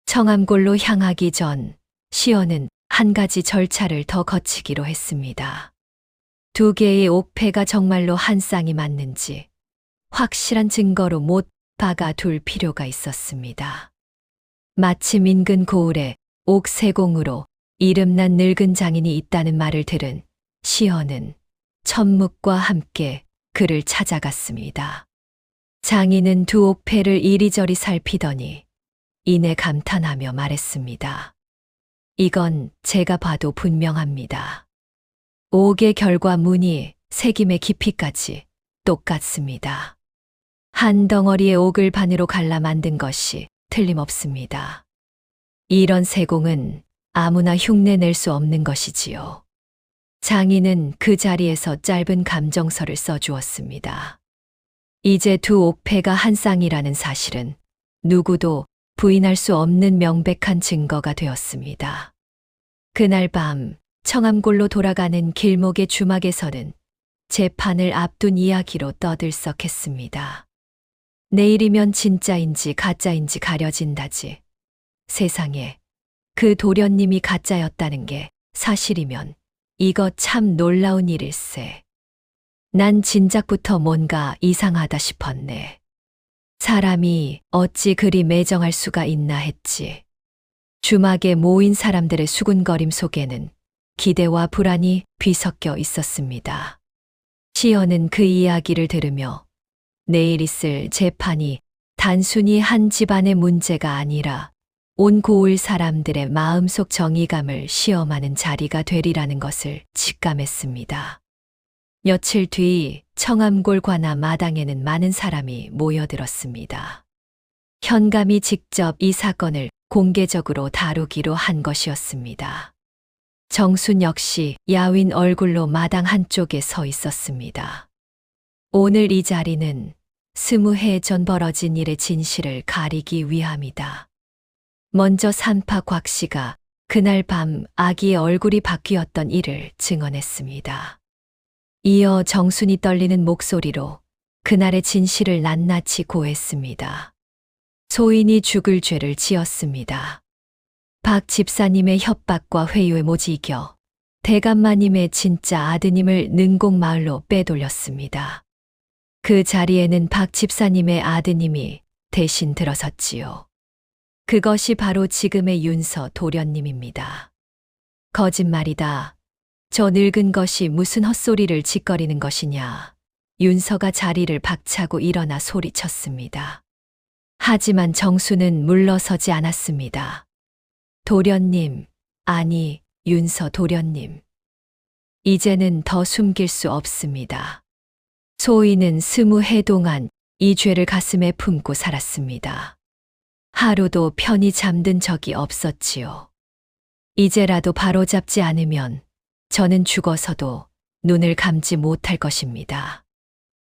청암골로 향하기 전 시어는 한 가지 절차를 더 거치기로 했습니다. 두 개의 옥패가 정말로 한 쌍이 맞는지 확실한 증거로 못 박아둘 필요가 있었습니다. 마침 인근 고을에 옥세공으로 이름난 늙은 장인이 있다는 말을 들은 시어는 천묵과 함께 그를 찾아갔습니다. 장인은 두 옥패를 이리저리 살피더니 이내 감탄하며 말했습니다. 이건 제가 봐도 분명합니다. 옥의 결과 무늬, 새김의 깊이까지 똑같습니다. 한 덩어리의 옥을 반으로 갈라 만든 것이 틀림없습니다. 이런 세공은 아무나 흉내낼 수 없는 것이지요. 장인은 그 자리에서 짧은 감정서를 써주었습니다. 이제 두 옥패가 한 쌍이라는 사실은 누구도 부인할 수 없는 명백한 증거가 되었습니다. 그날 밤 청암골로 돌아가는 길목의 주막에서는 재판을 앞둔 이야기로 떠들썩했습니다. 내일이면 진짜인지 가짜인지 가려진다지. 세상에, 그 도련님이 가짜였다는 게 사실이면 이거 참 놀라운 일일세. 난 진작부터 뭔가 이상하다 싶었네. 사람이 어찌 그리 매정할 수가 있나 했지. 주막에 모인 사람들의 수군거림 속에는 기대와 불안이 뒤섞여 있었습니다. 시어는 그 이야기를 들으며 내일 있을 재판이 단순히 한 집안의 문제가 아니라 온 고을 사람들의 마음속 정의감을 시험하는 자리가 되리라는 것을 직감했습니다. 며칠 뒤 청암골 관아 마당에는 많은 사람이 모여들었습니다. 현감이 직접 이 사건을 공개적으로 다루기로 한 것이었습니다. 정순 역시 야윈 얼굴로 마당 한쪽에 서 있었습니다. 오늘 이 자리는 20해 전 벌어진 일의 진실을 가리기 위함이다. 먼저 산파 곽 씨가 그날 밤 아기의 얼굴이 바뀌었던 일을 증언했습니다. 이어 정순이 떨리는 목소리로 그날의 진실을 낱낱이 고했습니다. 소인이 죽을 죄를 지었습니다. 박 집사님의 협박과 회유에 못 이겨 대감마님의 진짜 아드님을 능곡마을로 빼돌렸습니다. 그 자리에는 박 집사님의 아드님이 대신 들어섰지요. 그것이 바로 지금의 윤서 도련님입니다. 거짓말이다. 저 늙은 것이 무슨 헛소리를 짓거리는 것이냐. 윤서가 자리를 박차고 일어나 소리쳤습니다. 하지만 정수는 물러서지 않았습니다. 도련님, 아니, 윤서 도련님. 이제는 더 숨길 수 없습니다. 소인은 20해 동안 이 죄를 가슴에 품고 살았습니다. 하루도 편히 잠든 적이 없었지요. 이제라도 바로잡지 않으면 저는 죽어서도 눈을 감지 못할 것입니다.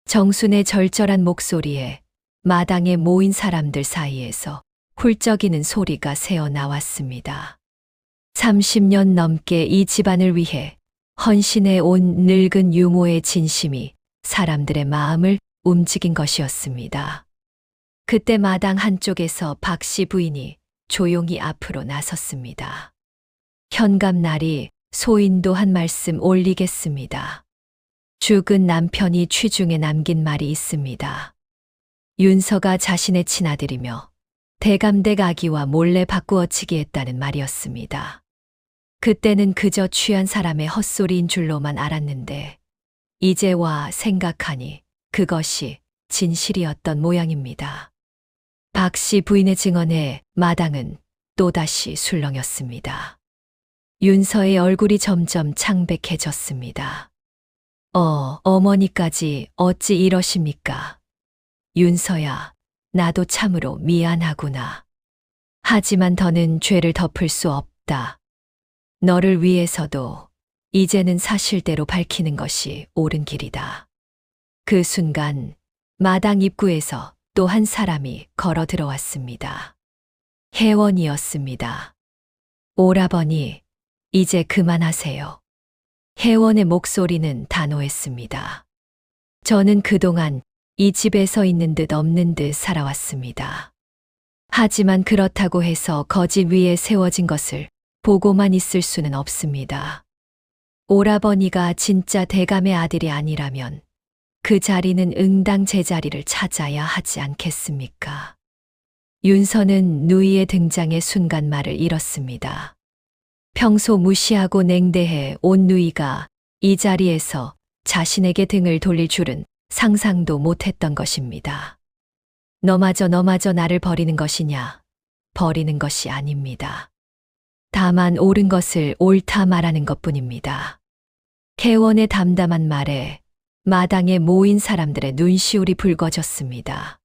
정순의 절절한 목소리에 마당에 모인 사람들 사이에서 훌쩍이는 소리가 새어 나왔습니다. 30년 넘게 이 집안을 위해 헌신해 온 늙은 유모의 진심이 사람들의 마음을 움직인 것이었습니다. 그때 마당 한쪽에서 박 씨 부인이 조용히 앞으로 나섰습니다. 현감날이 소인도 한 말씀 올리겠습니다. 죽은 남편이 취중에 남긴 말이 있습니다. 윤서가 자신의 친아들이며 대감댁 아기와 몰래 바꾸어치기 했다는 말이었습니다. 그때는 그저 취한 사람의 헛소리인 줄로만 알았는데 이제 와 생각하니 그것이 진실이었던 모양입니다. 박 씨 부인의 증언에 마당은 또다시 술렁였습니다. 윤서의 얼굴이 점점 창백해졌습니다. 어머니까지 어찌 이러십니까? 윤서야, 나도 참으로 미안하구나. 하지만 더는 죄를 덮을 수 없다. 너를 위해서도 이제는 사실대로 밝히는 것이 옳은 길이다. 그 순간 마당 입구에서 또 한 사람이 걸어 들어왔습니다. 혜원이었습니다. 오라버니, 이제 그만하세요. 혜원의 목소리는 단호했습니다. 저는 그동안 이 집에 서 있는 듯 없는 듯 살아왔습니다. 하지만 그렇다고 해서 거짓 위에 세워진 것을 보고만 있을 수는 없습니다. 오라버니가 진짜 대감의 아들이 아니라면 그 자리는 응당 제자리를 찾아야 하지 않겠습니까? 윤서는 누이의 등장의 순간 말을 잃었습니다. 평소 무시하고 냉대해 온 누이가 이 자리에서 자신에게 등을 돌릴 줄은 상상도 못했던 것입니다. 너마저 나를 버리는 것이냐? 버리는 것이 아닙니다. 다만 옳은 것을 옳다 말하는 것뿐입니다. 혜원의 담담한 말에 마당에 모인 사람들의 눈시울이 붉어졌습니다.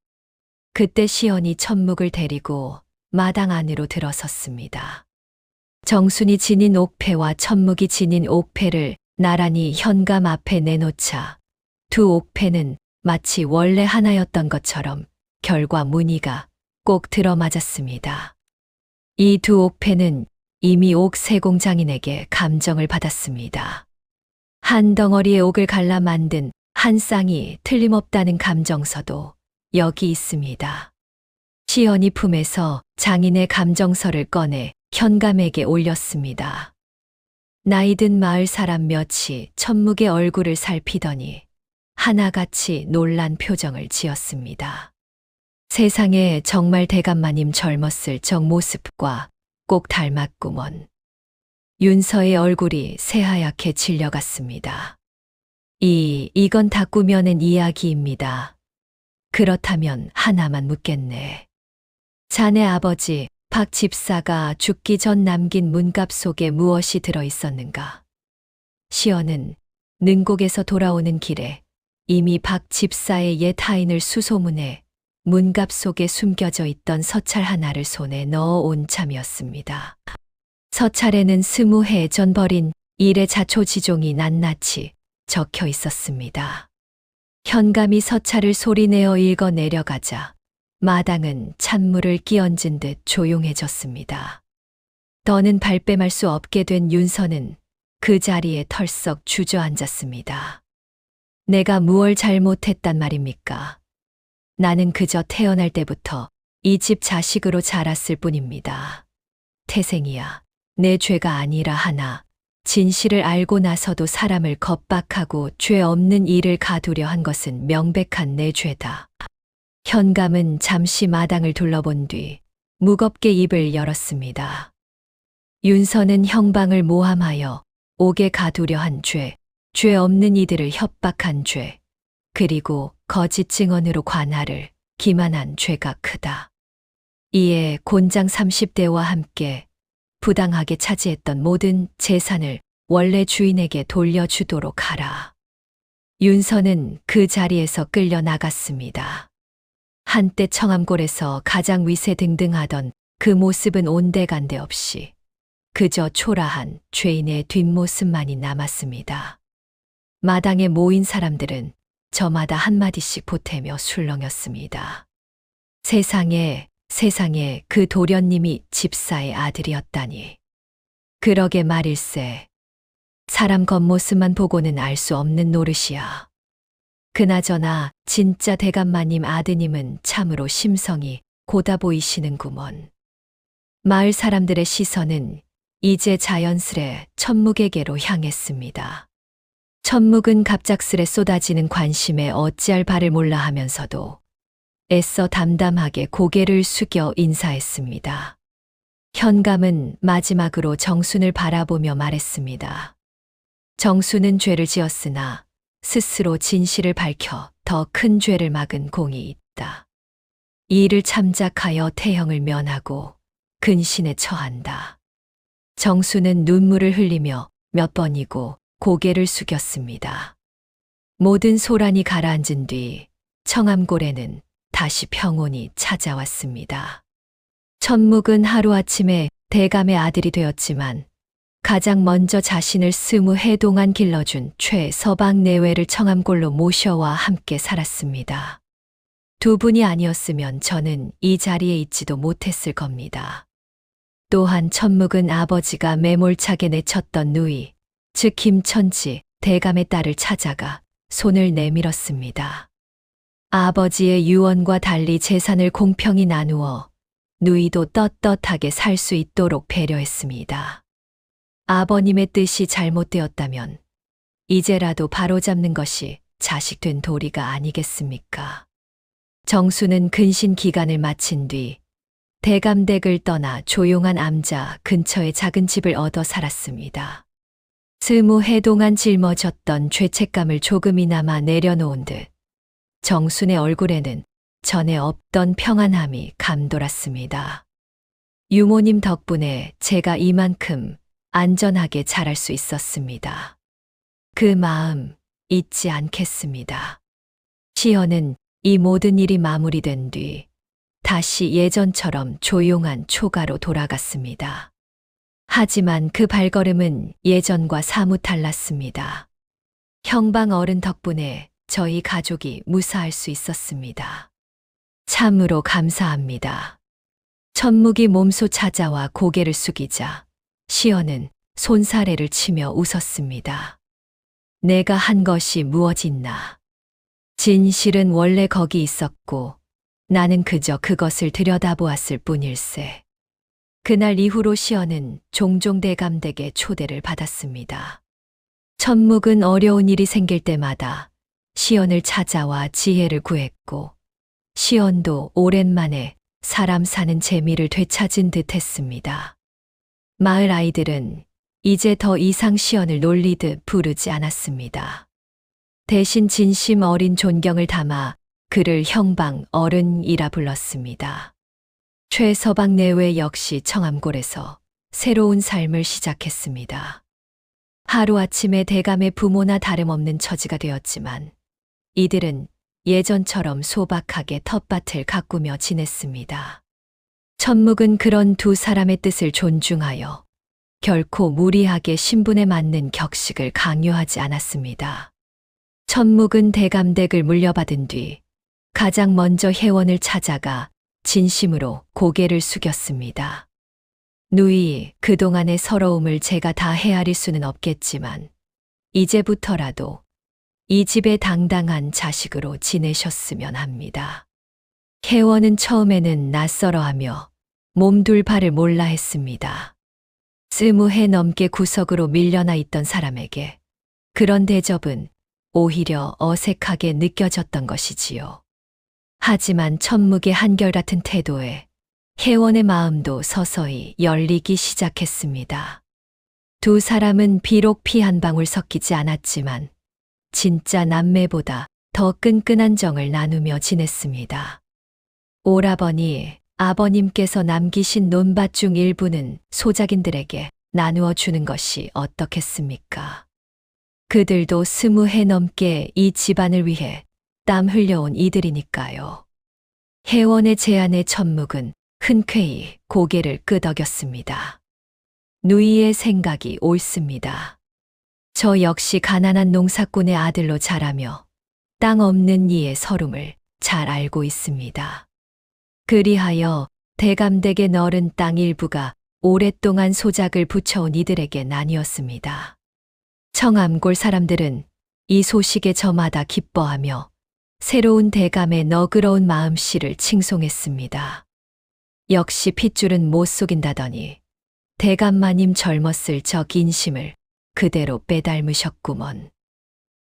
그때 시연이 천묵을 데리고 마당 안으로 들어섰습니다. 정순이 지닌 옥패와 천묵이 지닌 옥패를 나란히 현감 앞에 내놓자 두 옥패는 마치 원래 하나였던 것처럼 결과 무늬가 꼭 들어맞았습니다. 이 두 옥패는 이미 옥세공장인에게 감정을 받았습니다. 한 덩어리의 옥을 갈라 만든 한 쌍이 틀림없다는 감정서도 여기 있습니다. 시연이 품에서 장인의 감정서를 꺼내 현감에게 올렸습니다. 나이든 마을 사람 몇이 천묵의 얼굴을 살피더니 하나같이 놀란 표정을 지었습니다. 세상에 정말 대감마님 젊었을 적 모습과 꼭 닮았구먼. 윤서의 얼굴이 새하얗게 질려갔습니다. 이건 다 꾸며낸 이야기입니다. 그렇다면 하나만 묻겠네. 자네 아버지 박 집사가 죽기 전 남긴 문갑 속에 무엇이 들어 있었는가? 시연은 능곡에서 돌아오는 길에 이미 박 집사의 옛 하인을 수소문해 문갑 속에 숨겨져 있던 서찰 하나를 손에 넣어온 참이었습니다. 서찰에는 20해 전 버린 일의 자초지종이 낱낱이 적혀 있었습니다. 현감이 서찰을 소리내어 읽어 내려가자 마당은 찬물을 끼얹은 듯 조용해졌습니다. 더는 발뺌할 수 없게 된 윤서는 그 자리에 털썩 주저앉았습니다. 내가 무얼 잘못했단 말입니까? 나는 그저 태어날 때부터 이 집 자식으로 자랐을 뿐입니다. 태생이야, 내 죄가 아니라 하나, 진실을 알고 나서도 사람을 겁박하고 죄 없는 일을 가두려 한 것은 명백한 내 죄다. 현감은 잠시 마당을 둘러본 뒤 무겁게 입을 열었습니다. 윤서는 형방을 모함하여 옥에 가두려 한 죄, 죄 없는 이들을 협박한 죄, 그리고 거짓 증언으로 관할을 기만한 죄가 크다. 이에 곤장 30대와 함께 부당하게 차지했던 모든 재산을 원래 주인에게 돌려주도록 하라. 윤서는 그 자리에서 끌려 나갔습니다. 한때 청암골에서 가장 위세등등하던 그 모습은 온데간데 없이 그저 초라한 죄인의 뒷모습만이 남았습니다. 마당에 모인 사람들은 저마다 한마디씩 보태며 술렁였습니다. 세상에 그 도련님이 집사의 아들이었다니. 그러게 말일세. 사람 겉모습만 보고는 알 수 없는 노릇이야. 그나저나 진짜 대감마님 아드님은 참으로 심성이 고다 보이시는구먼. 마을 사람들의 시선은 이제 자연스레 천묵에게로 향했습니다. 천묵은 갑작스레 쏟아지는 관심에 어찌할 바를 몰라 하면서도 애써 담담하게 고개를 숙여 인사했습니다. 현감은 마지막으로 정순을 바라보며 말했습니다. 정순은 죄를 지었으나 스스로 진실을 밝혀 더 큰 죄를 막은 공이 있다. 이 일을 참작하여 태형을 면하고 근신에 처한다. 정순은 눈물을 흘리며 몇 번이고 고개를 숙였습니다. 모든 소란이 가라앉은 뒤 청암골에는 다시 평온이 찾아왔습니다. 천묵은 하루아침에 대감의 아들이 되었지만 가장 먼저 자신을 20해 동안 길러준 최서방 내외를 청암골로 모셔와 함께 살았습니다. 두 분이 아니었으면 저는 이 자리에 있지도 못했을 겁니다. 또한 천묵은 아버지가 매몰차게 내쳤던 누이, 즉 김천지 대감의 딸을 찾아가 손을 내밀었습니다. 아버지의 유언과 달리 재산을 공평히 나누어 누이도 떳떳하게 살 수 있도록 배려했습니다. 아버님의 뜻이 잘못되었다면 이제라도 바로잡는 것이 자식된 도리가 아니겠습니까? 정수는 근신 기간을 마친 뒤 대감댁을 떠나 조용한 암자 근처의 작은 집을 얻어 살았습니다. 20해 동안 짊어졌던 죄책감을 조금이나마 내려놓은 듯 정순의 얼굴에는 전에 없던 평안함이 감돌았습니다. 유모님 덕분에 제가 이만큼 안전하게 자랄 수 있었습니다. 그 마음 잊지 않겠습니다. 시연은 이 모든 일이 마무리된 뒤 다시 예전처럼 조용한 초가로 돌아갔습니다. 하지만 그 발걸음은 예전과 사뭇 달랐습니다. 형방 어른 덕분에 저희 가족이 무사할 수 있었습니다. 참으로 감사합니다. 천묵이 몸소 찾아와 고개를 숙이자 시연은 손사래를 치며 웃었습니다. 내가 한 것이 무엇있나. 진실은 원래 거기 있었고 나는 그저 그것을 들여다보았을 뿐일세. 그날 이후로 시연은 종종 대감댁에 초대를 받았습니다. 천묵은 어려운 일이 생길 때마다 시연을 찾아와 지혜를 구했고 시연도 오랜만에 사람 사는 재미를 되찾은 듯 했습니다. 마을 아이들은 이제 더 이상 시연을 놀리듯 부르지 않았습니다. 대신 진심 어린 존경을 담아 그를 형방 어른이라 불렀습니다. 최서방 내외 역시 청암골에서 새로운 삶을 시작했습니다. 하루아침에 대감의 부모나 다름없는 처지가 되었지만 이들은 예전처럼 소박하게 텃밭을 가꾸며 지냈습니다. 천묵은 그런 두 사람의 뜻을 존중하여 결코 무리하게 신분에 맞는 격식을 강요하지 않았습니다. 천묵은 대감댁을 물려받은 뒤 가장 먼저 혜원을 찾아가 진심으로 고개를 숙였습니다. 누이, 그동안의 서러움을 제가 다 헤아릴 수는 없겠지만 이제부터라도 이 집의 당당한 자식으로 지내셨으면 합니다. 혜원은 처음에는 낯설어하며 몸둘 바를 몰라 했습니다. 20해 넘게 구석으로 밀려나 있던 사람에게 그런 대접은 오히려 어색하게 느껴졌던 것이지요. 하지만 천묵의 한결같은 태도에 혜원의 마음도 서서히 열리기 시작했습니다. 두 사람은 비록 피 한 방울 섞이지 않았지만 진짜 남매보다 더 끈끈한 정을 나누며 지냈습니다. 오라버니, 아버님께서 남기신 논밭 중 일부는 소작인들에게 나누어 주는 것이 어떻겠습니까? 그들도 20해 넘게 이 집안을 위해 땀 흘려온 이들이니까요. 혜원의 제안에 천묵은 흔쾌히 고개를 끄덕였습니다. 누이의 생각이 옳습니다. 저 역시 가난한 농사꾼의 아들로 자라며 땅 없는 이의 서름을 잘 알고 있습니다. 그리하여 대감댁의 넓은 땅 일부가 오랫동안 소작을 붙여온 이들에게 나뉘었습니다. 청암골 사람들은 이 소식에 저마다 기뻐하며 새로운 대감의 너그러운 마음씨를 칭송했습니다. 역시 핏줄은 못 속인다더니 대감마님 젊었을 저 인심을 그대로 빼닮으셨구먼.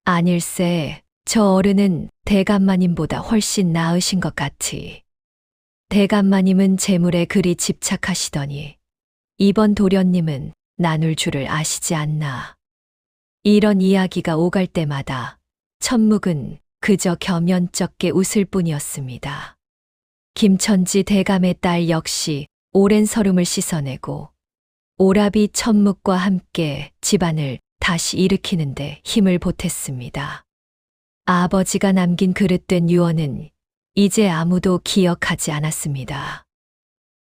아닐세, 저 어른은 대감마님보다 훨씬 나으신 것 같으. 대감마님은 재물에 그리 집착하시더니 이번 도련님은 나눌 줄을 아시지 않나. 이런 이야기가 오갈 때마다 천묵은 그저 겸연쩍게 웃을 뿐이었습니다. 김천지 대감의 딸 역시 오랜 서름을 씻어내고 오라비 천묵과 함께 집안을 다시 일으키는데 힘을 보탰습니다. 아버지가 남긴 그릇된 유언은 이제 아무도 기억하지 않았습니다.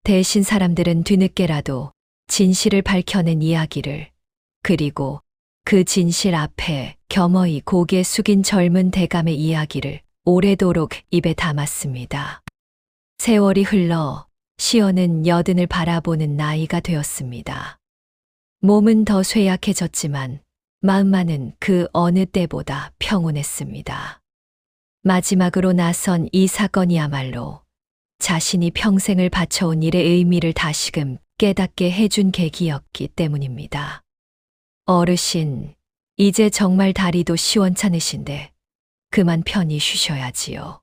대신 사람들은 뒤늦게라도 진실을 밝혀낸 이야기를 그리고 그 진실 앞에 겸허히 고개 숙인 젊은 대감의 이야기를 오래도록 입에 담았습니다. 세월이 흘러 시연은 여든을 바라보는 나이가 되었습니다. 몸은 더 쇠약해졌지만 마음만은 그 어느 때보다 평온했습니다. 마지막으로 나선 이 사건이야말로 자신이 평생을 바쳐온 일의 의미를 다시금 깨닫게 해준 계기였기 때문입니다. 어르신, 이제 정말 다리도 시원찮으신데 그만 편히 쉬셔야지요.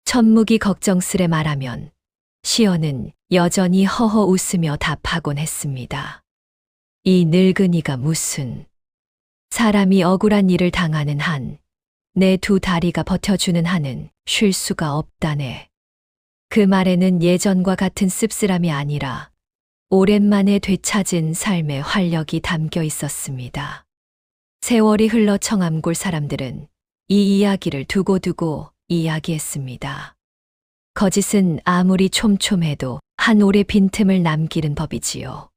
천묵이 걱정스레 말하면 시연은 여전히 허허 웃으며 답하곤 했습니다. 이 늙은이가 무슨 사람이 억울한 일을 당하는 한 내 두 다리가 버텨주는 한은 쉴 수가 없다네. 그 말에는 예전과 같은 씁쓸함이 아니라 오랜만에 되찾은 삶의 활력이 담겨 있었습니다. 세월이 흘러 청암골 사람들은 이 이야기를 두고두고 이야기했습니다. 거짓은 아무리 촘촘해도 한 올의 빈틈을 남기는 법이지요.